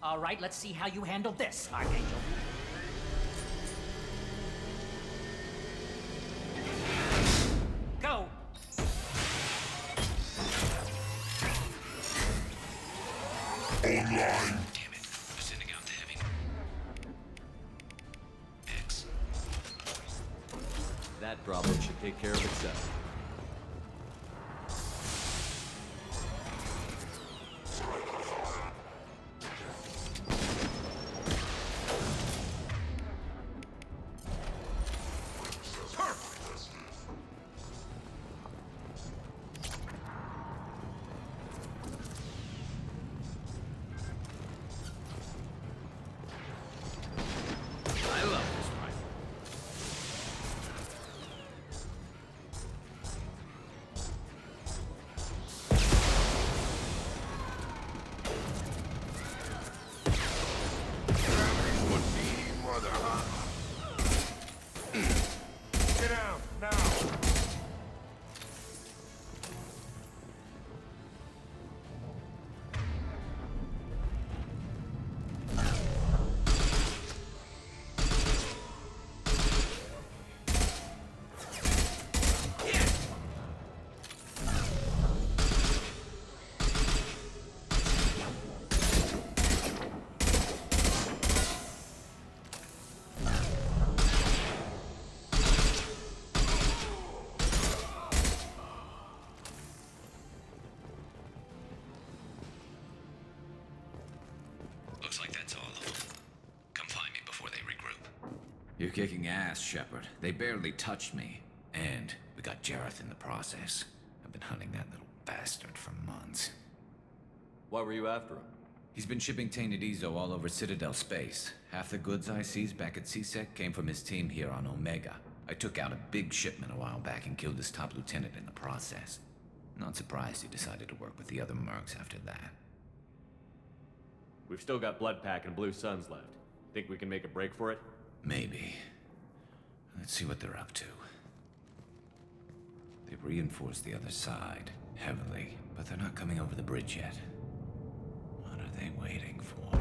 S15: All right, let's see how you handle this, Archangel. Go!
S2: Online.
S18: Damn it. We're sending out the heavy. X.
S3: That problem should take care of itself.
S18: Looks like that's all of them. Come find me before they regroup. You're kicking ass, Shepard. They barely touched me. And we got got Jareth in the process. I've been hunting that little bastard for months.
S3: Why were you after him?
S18: He's been shipping tainted Ezo all over Citadel space. Half the goods I seized back at CSEC came from his team here on Omega. I took out a big shipment a while back and killed his top lieutenant in the process. Not surprised he decided to work with the other mercs after that.
S3: We've still got Bloodpack and Blue Suns left. Think we can make a break for it?
S18: Maybe. Let's see what they're up to. They've reinforced the other side, heavily, but they're not coming over the bridge yet. What are they waiting for?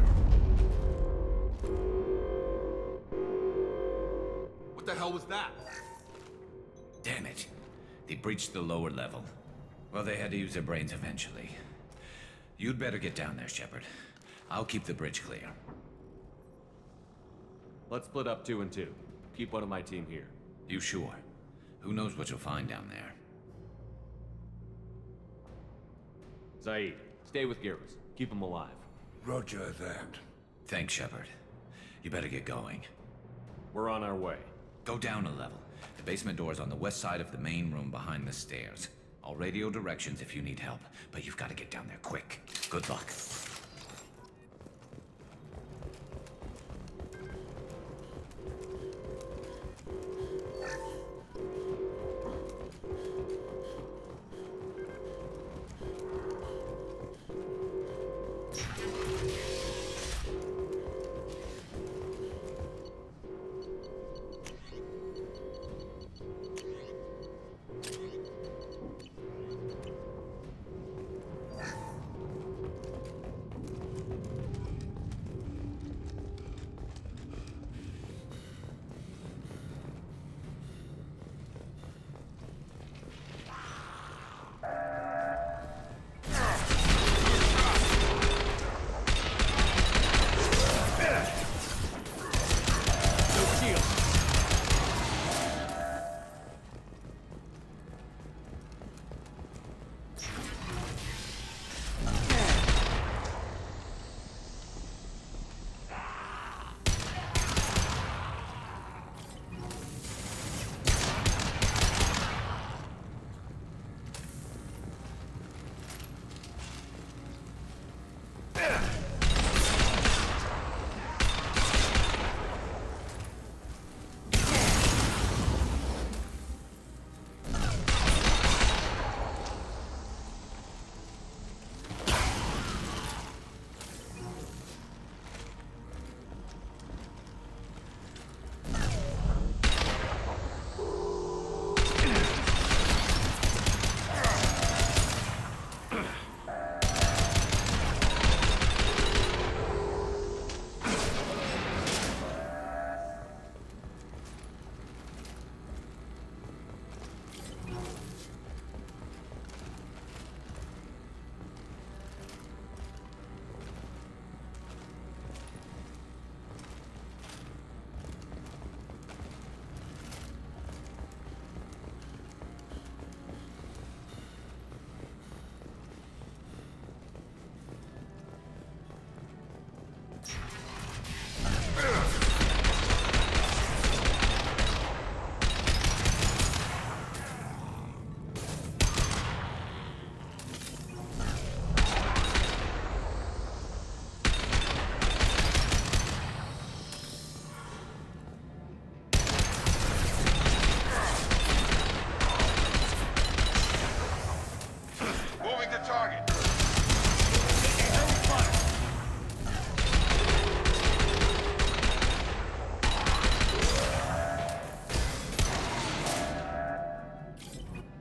S19: What the hell was that?
S18: Damn it. They breached the lower level. Well, they had to use their brains eventually. You'd better get down there, Shepard. I'll keep the bridge clear.
S3: Let's split up 2 and 2. Keep one of my team here.
S18: You sure? Who knows what you'll find down there?
S3: Zaid, stay with Garrus. Keep him alive.
S11: Roger that.
S18: Thanks, Shepard. You better get going.
S3: We're on our way.
S18: Go down a level. The basement door's on the west side of the main room behind the stairs. I'll radio directions if you need help, but you've got to get down there quick. Good luck.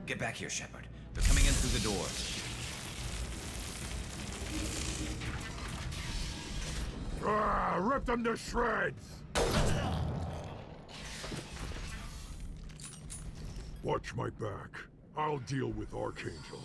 S18: Get back here, Shepard. They're coming in through the doors.
S11: Rip them to shreds!
S2: Watch my back. I'll deal with Archangel.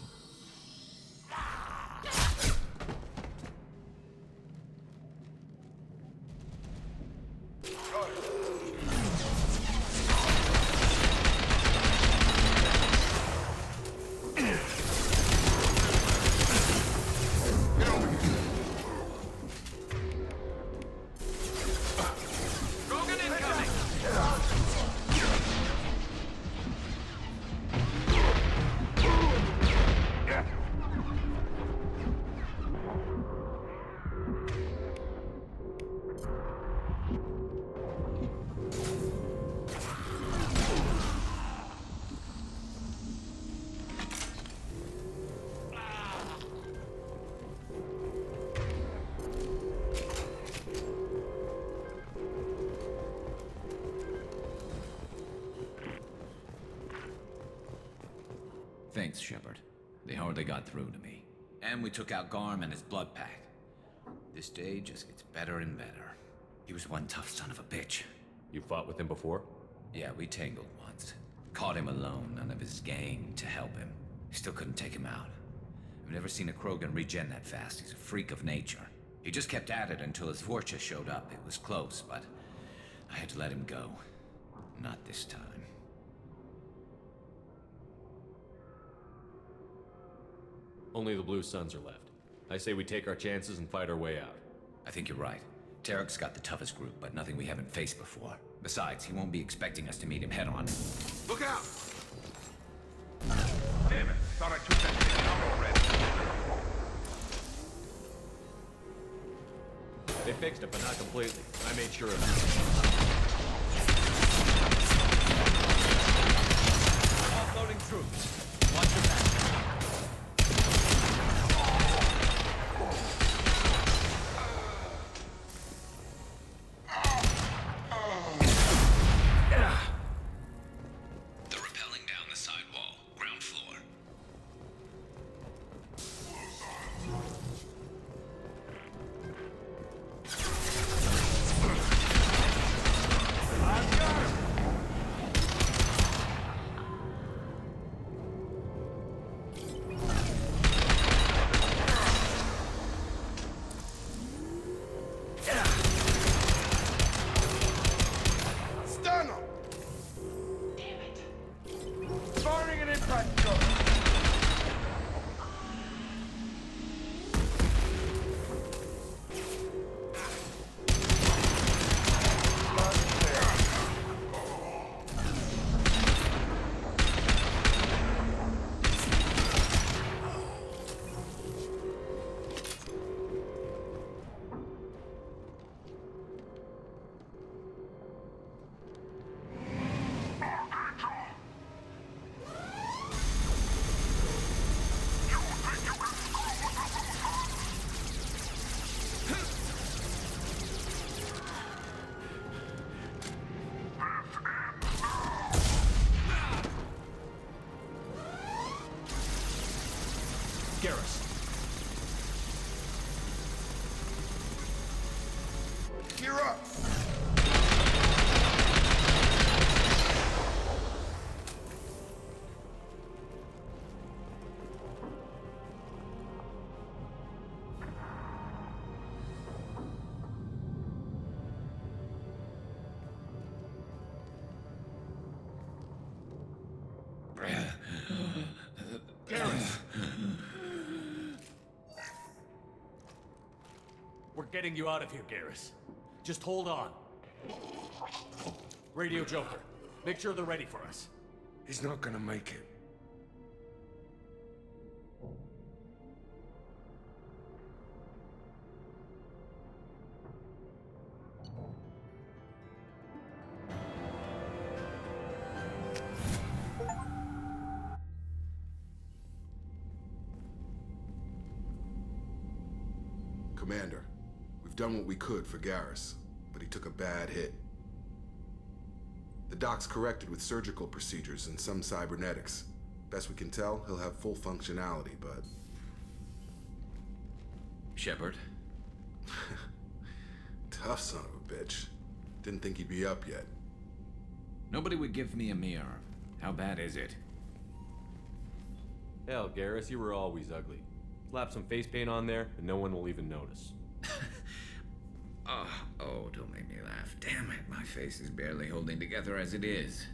S18: grenades, Shepard. They hardly got through to me. And we took out Garm and his blood pack. This day just gets better and better. He was one tough son of a bitch.
S3: You fought with him before?
S18: Yeah, we tangled once. Caught him alone, none of his gang to help him. Still couldn't take him out. I've never seen a Krogan regen that fast. He's a freak of nature. He just kept at it until his Vorcha showed up. It was close, but I had to let him go. Not this time.
S3: Only the Blue Suns are left. I say we take our chances and fight our way out.
S18: I think you're right. Tarek's got the toughest group, but nothing we haven't faced before. Besides, he won't be expecting us to meet him head-on.
S19: Look out! Damn it, thought I took that thing out already.
S3: They fixed it, but not completely. I made sure of it. Offloading troops. Watch your back.
S19: Gear up!
S3: We're getting you out of here, Garrus. Just hold on. Radio Joker, make sure they're ready for us.
S11: He's not gonna make it.
S8: Commander, we've done what we could for Garrus, but he took a bad hit. The doc's corrected with surgical procedures and some cybernetics. Best we can tell, he'll have full functionality, but...
S18: Shepard?
S8: Tough son of a bitch. Didn't think he'd be up yet.
S18: Nobody would give me a mirror. How bad is it?
S3: Hell, Garrus, you were always ugly. Slap some face paint on there, and no one will even notice.
S18: Oh, don't make me laugh. Damn it, my face is barely holding together as it is.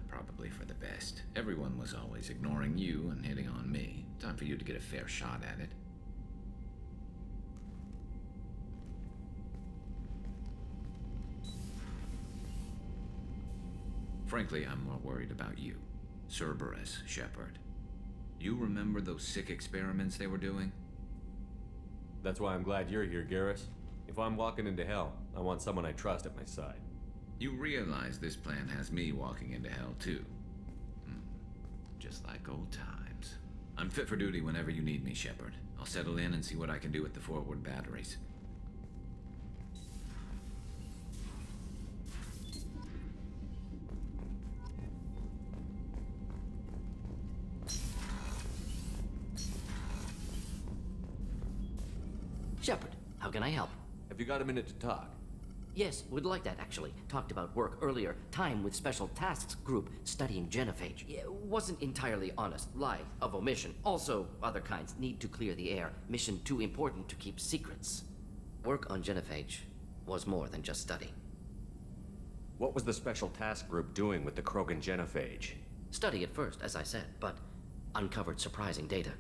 S18: Probably for the best. Everyone was always ignoring you and hitting on me. Time for you to get a fair shot at it. Frankly, I'm more worried about you. Cerberus, Shepard. You remember those sick experiments they were doing?
S3: That's why I'm glad you're here, Garrus. If I'm walking into hell, I want someone I trust at my side.
S18: You realize this plan has me walking into hell, too. Just like old times. I'm fit for duty whenever you need me, Shepard. I'll settle in and see what I can do with the forward batteries.
S7: Shepard, how can I help?
S3: Have you got a minute to talk?
S7: Yes, would like that actually. Talked about work earlier. Time with Special Tasks Group studying genophage. Yeah, wasn't entirely honest. Lie of omission. Also, other kinds need to clear the air. Mission too important to keep secrets. Work on genophage was more than just study.
S3: What was the Special Task Group doing with the Krogan genophage?
S7: Study at first, as I said, but uncovered surprising data.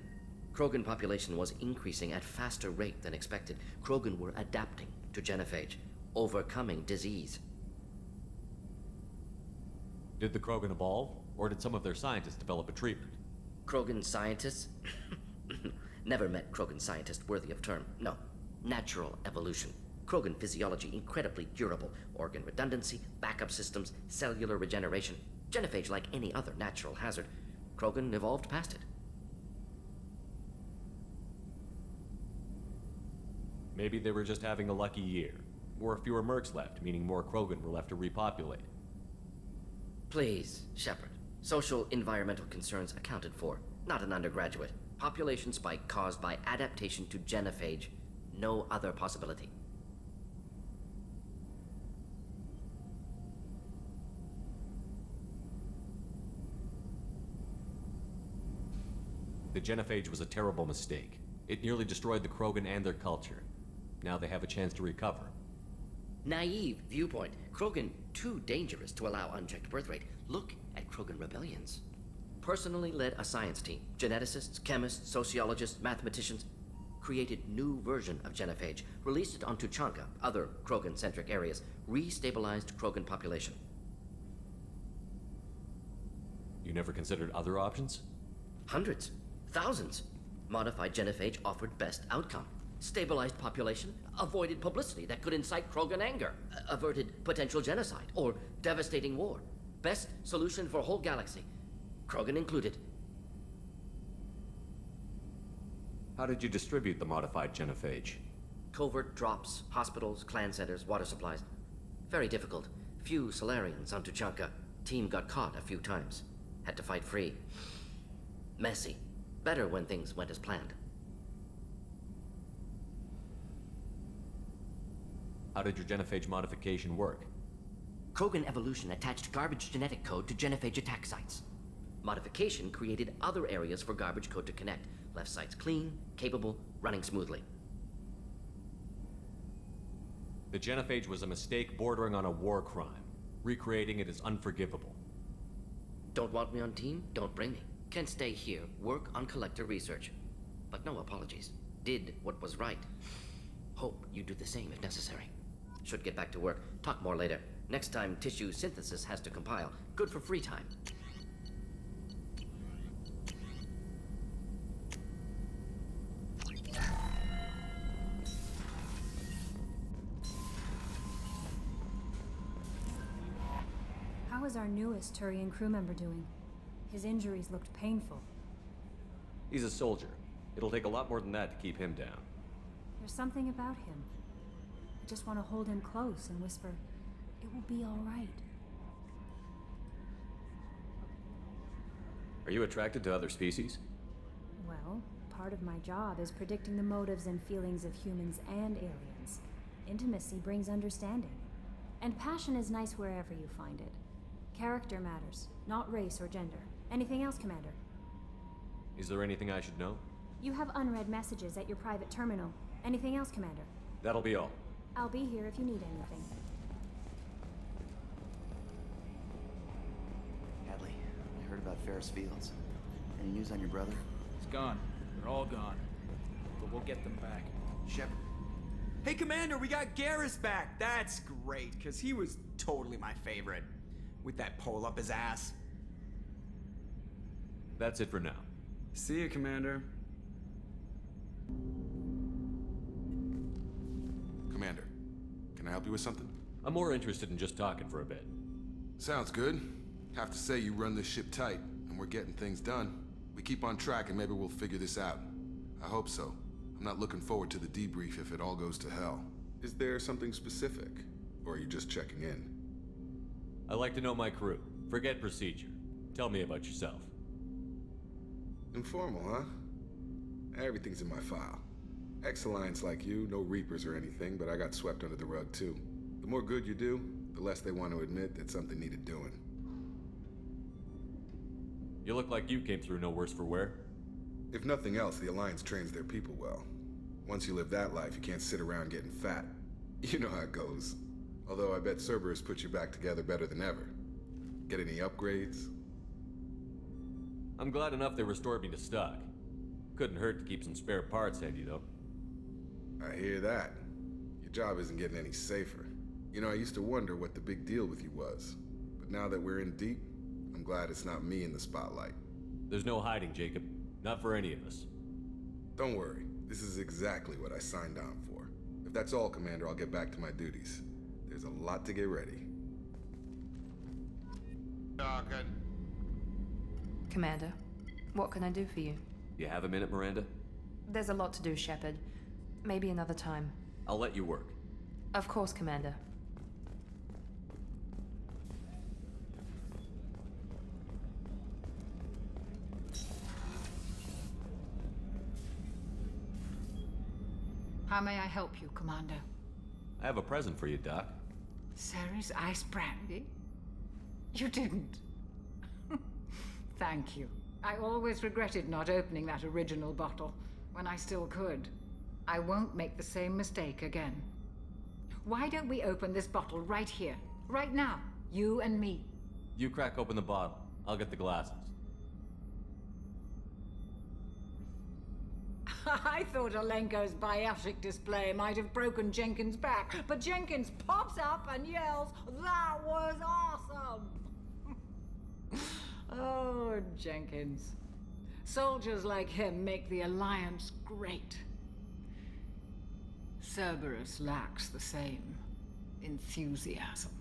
S7: Krogan population was increasing at faster rate than expected. Krogan were adapting to genophage, overcoming disease.
S3: Did the Krogan evolve, or did some of their scientists develop a treatment?
S7: Krogan scientists? Never met Krogan scientist worthy of term. No. Natural evolution. Krogan physiology incredibly durable. Organ redundancy, backup systems, cellular regeneration. Genophage like any other natural hazard. Krogan evolved past it.
S3: Maybe they were just having a lucky year. Or fewer mercs left, meaning more Krogan were left to repopulate.
S7: Please, Shepard. Social environmental concerns accounted for. Not an undergraduate. Population spike caused by adaptation to genophage. No other possibility.
S3: The genophage was a terrible mistake. It nearly destroyed the Krogan and their culture. Now they have a chance to recover.
S7: Naive viewpoint. Krogan too dangerous to allow unchecked birth rate. Look at Krogan rebellions. Personally led a science team. Geneticists, chemists, sociologists, mathematicians. Created new version of genophage. Released it on Tuchanka, other Krogan-centric areas. Restabilized Krogan population.
S3: You never considered other options?
S7: Hundreds. Thousands. Modified genophage offered best outcome. Stabilized population, avoided publicity that could incite Krogan anger, averted potential genocide, or devastating war. Best solution for whole galaxy, Krogan included.
S3: How did you distribute the modified genophage?
S7: Covert drops, hospitals, clan centers, water supplies. Very difficult. Few Solarians on Tuchanka. Team got caught a few times. Had to fight free. Messy. Better when things went as planned.
S3: How did your genophage modification work?
S7: Krogan evolution attached garbage genetic code to genophage attack sites. Modification created other areas for garbage code to connect. Left sites clean, capable, running smoothly.
S3: The genophage was a mistake bordering on a war crime. Recreating it is unforgivable.
S7: Don't want me on team? Don't bring me. Can stay here, work on collector research. But no apologies. Did what was right. Hope you do the same if necessary. Should get back to work. Talk more later. Next time, tissue synthesis has to compile. Good for free time.
S20: How is our newest Turian crew member doing? His injuries looked painful.
S3: He's a soldier. It'll take a lot more than that to keep him down.
S20: There's something about him. I just want to hold him close and whisper, "It will be all right."
S3: Are you attracted to other species?
S20: Well, part of my job is predicting the motives and feelings of humans and aliens. Intimacy brings understanding. And passion is nice wherever you find it. Character matters, not race or gender. Anything else, Commander?
S3: Is there anything I should know?
S20: You have unread messages at your private terminal. Anything else, Commander?
S3: That'll be all.
S20: I'll be here if you need anything.
S21: Hadley, I heard about Ferris Fields. Any news on your brother?
S22: He's gone. They're all gone. But we'll get them back.
S21: Shepard.
S23: Hey, Commander, we got Garrus back. That's great, because he was totally my favorite. With that pole up his ass.
S3: That's it for now.
S23: See you, Commander.
S8: Commander, can I help you with something?
S3: I'm more interested in just talking for a bit.
S8: Sounds good. Have to say you run this ship tight, and we're getting things done. We keep on track and maybe we'll figure this out. I hope so. I'm not looking forward to the debrief if it all goes to hell. Is there something specific? Or are you just checking in?
S3: I like to know my crew. Forget procedure. Tell me about yourself.
S8: Informal, huh? Everything's in my file. Ex-Alliance like you, no Reapers or anything, but I got swept under the rug too. The more good you do, the less they want to admit that something needed doing.
S3: You look like you came through no worse for wear.
S8: If nothing else, the Alliance trains their people well. Once you live that life, you can't sit around getting fat. You know how it goes. Although I bet Cerberus put you back together better than ever. Get any upgrades?
S3: I'm glad enough they restored me to stock. Couldn't hurt to keep some spare parts handy, though.
S8: I hear that. Your job isn't getting any safer. You know, I used to wonder what the big deal with you was. But now that we're in deep, I'm glad it's not me in the spotlight.
S3: There's no hiding, Jacob. Not for any of us.
S8: Don't worry. This is exactly what I signed on for. If that's all, Commander, I'll get back to my duties. There's a lot to get ready.
S10: Commander, what can I do for you?
S3: You have a minute, Miranda?
S10: There's a lot to do, Shepard. Maybe another time.
S3: I'll let you work.
S10: Of course, Commander.
S13: How may I help you, Commander?
S3: I have a present for you, Doc.
S13: Sarah's ice brandy? You didn't. Thank you. I always regretted not opening that original bottle when I still could. I won't make the same mistake again. Why don't we open this bottle right here, right now, you and me?
S3: You crack open the bottle. I'll get the glasses.
S13: I thought Alenko's biotic display might have broken Jenkins' back, but Jenkins pops up and yells, "That was awesome!" Oh, Jenkins. Soldiers like him make the Alliance great. Cerberus lacks the same enthusiasm.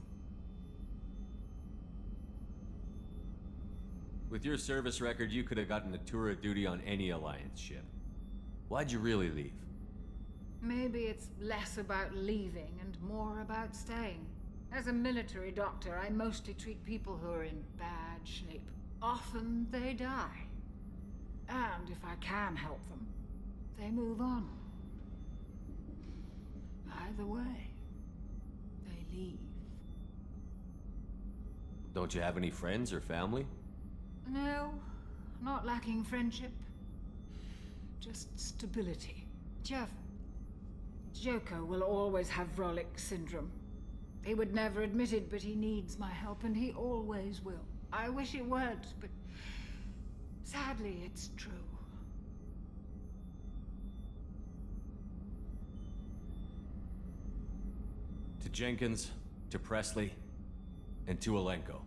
S3: With your service record, you could have gotten a tour of duty on any Alliance ship. Why'd you really leave?
S13: Maybe it's less about leaving and more about staying. As a military doctor, I mostly treat people who are in bad shape. Often they die. And if I can help them, they move on. Either way, they leave.
S3: Don't you have any friends or family?
S13: No, not lacking friendship. Just stability. Jeff, Joko will always have Vrolic syndrome. He would never admit it, but he needs my help, and he always will. I wish it weren't, but sadly, it's true.
S3: To Jenkins, to Presley, and to Alenko.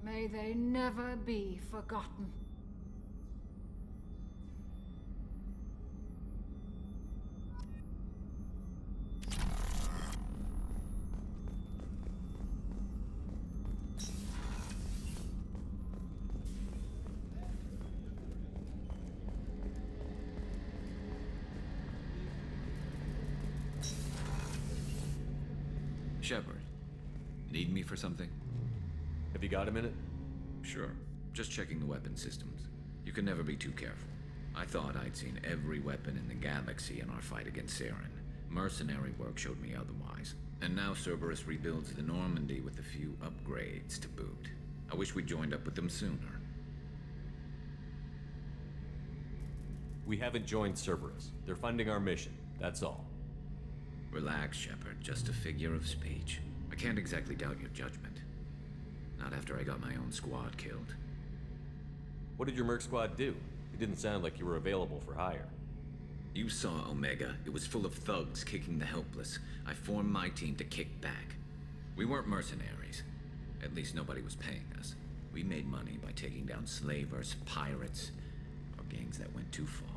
S13: May they never be forgotten.
S18: Shepard, need me for something?
S3: Have you got a minute?
S18: Sure. Just checking the weapon systems. You can never be too careful. I thought I'd seen every weapon in the galaxy in our fight against Saren. Mercenary work showed me otherwise. And now Cerberus rebuilds the Normandy with a few upgrades to boot. I wish we'd joined up with them sooner.
S3: We haven't joined Cerberus. They're funding our mission, that's all.
S18: Relax, Shepard. Just a figure of speech. I can't exactly doubt your judgment. Not after I got my own squad killed.
S3: What did your merc squad do? It didn't sound like you were available for hire.
S18: You saw Omega. It was full of thugs kicking the helpless. I formed my team to kick back. We weren't mercenaries. At least nobody was paying us. We made money by taking down slavers, pirates, or gangs that went too far.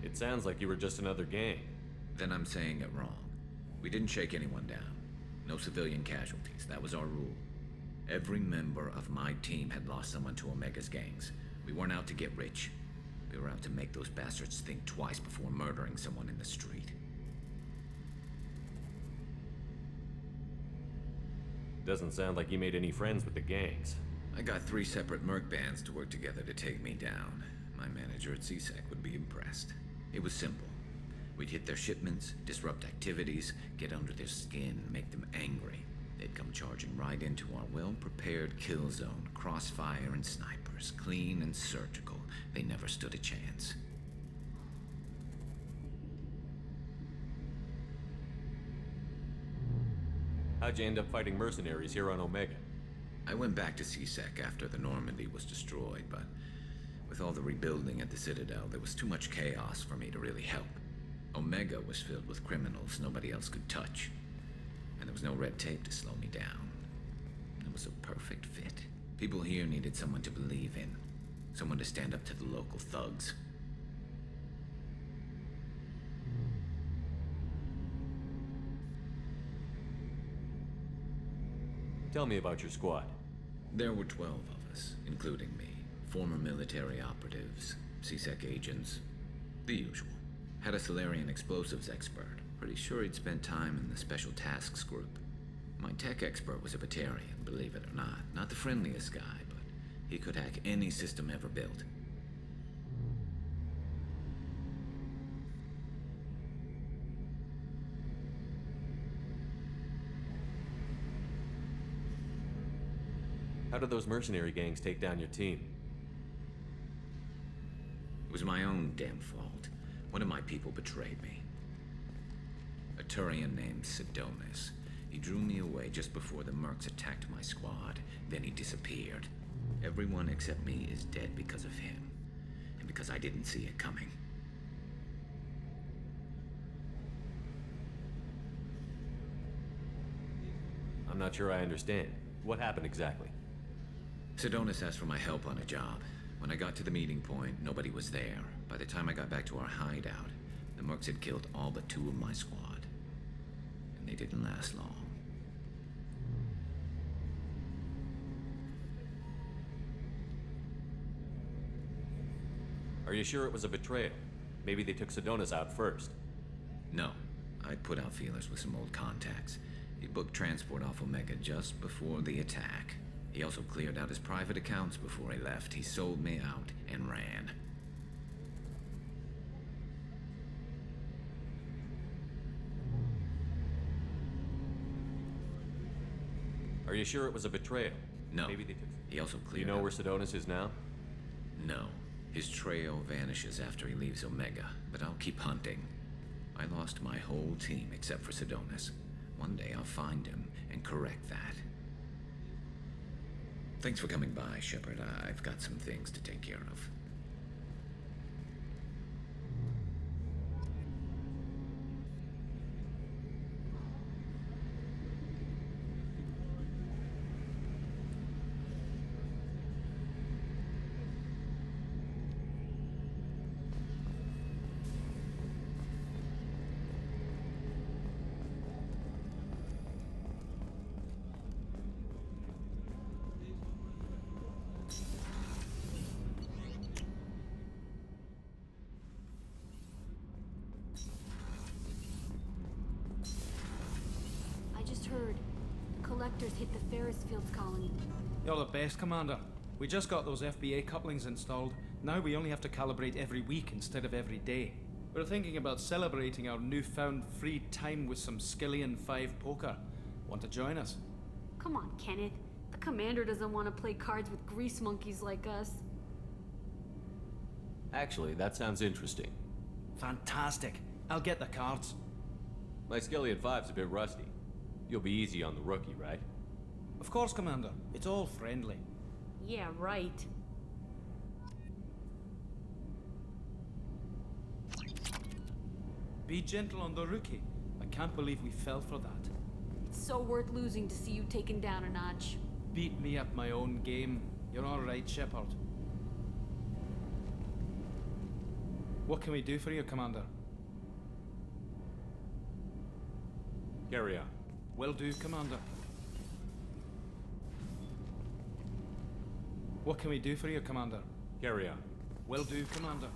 S3: It sounds like you were just another gang.
S18: Then I'm saying it wrong. We didn't shake anyone down. No civilian casualties. That was our rule. Every member of my team had lost someone to Omega's gangs. We weren't out to get rich. We were out to make those bastards think twice before murdering someone in the street.
S3: Doesn't sound like you made any friends with the gangs.
S18: I got 3 separate merc bands to work together to take me down. My manager at CSEC would be impressed. It was simple. We'd hit their shipments, disrupt activities, get under their skin, make them angry. They'd come charging right into our well-prepared kill zone, crossfire and snipers, clean and surgical. They never stood a chance.
S3: How'd you end up fighting mercenaries here on Omega?
S18: I went back to CSEC after the Normandy was destroyed, but with all the rebuilding at the Citadel, there was too much chaos for me to really help. Omega was filled with criminals nobody else could touch, and there was no red tape to slow me down. It was a perfect fit. People here needed someone to believe in, someone to stand up to the local thugs.
S3: Tell me about your squad.
S18: There were 12 of us, including me. Former military operatives, CSEC agents, the usual. Had a Solarian explosives expert. Pretty sure he'd spent time in the Special Tasks group. My tech expert was a Batarian, believe it or not. Not the friendliest guy, but he could hack any system ever built.
S3: How did those mercenary gangs take down your team?
S18: It was my own damn fault. One of my people betrayed me. A Turian named Sidonis. He drew me away just before the mercs attacked my squad. Then he disappeared. Everyone except me is dead because of him. And because I didn't see it coming.
S3: I'm not sure I understand. What happened exactly?
S18: Sidonis asked for my help on a job. When I got to the meeting point, nobody was there. By the time I got back to our hideout, the mercs had killed all but 2 of my squad. And they didn't last long.
S3: Are you sure it was a betrayal? Maybe they took Sidonis out first.
S18: No. I put out feelers with some old contacts. He booked transport off Omega just before the attack. He also cleared out his private accounts before he left. He sold me out and ran.
S3: Are you sure it was a betrayal?
S18: No.
S3: Maybe they took...
S18: He also cleared
S3: You know
S18: out...
S3: where Sidonis is now?
S18: No. His trail vanishes after he leaves Omega, but I'll keep hunting. I lost my whole team except for Sidonis. One day I'll find him and correct that. Thanks for coming by, Shepard. I've got some things to take care of.
S20: Heard. The collectors hit the Ferris Fields colony.
S1: You're the best, Commander. We just got those FBA couplings installed. Now we only have to calibrate every week instead of every day. We're thinking about celebrating our newfound free time with some Skillian 5 poker. Want to join us?
S20: Come on, Kenneth. The commander doesn't want to play cards with grease monkeys like us.
S3: Actually, that sounds interesting.
S1: Fantastic. I'll get the cards.
S3: My Skillian 5's a bit rusty. You'll be easy on the rookie, right?
S1: Of course, Commander. It's all friendly.
S20: Yeah, right.
S1: Be gentle on the rookie. I can't believe we fell for that.
S20: It's so worth losing to see you taken down a notch.
S1: Beat me at my own game. You're all right, Shepard. What can we do for you, Commander?
S3: Carry on.
S1: Will do, Commander. What can we do for you, Commander?
S3: Carry on.
S1: Will do, Commander.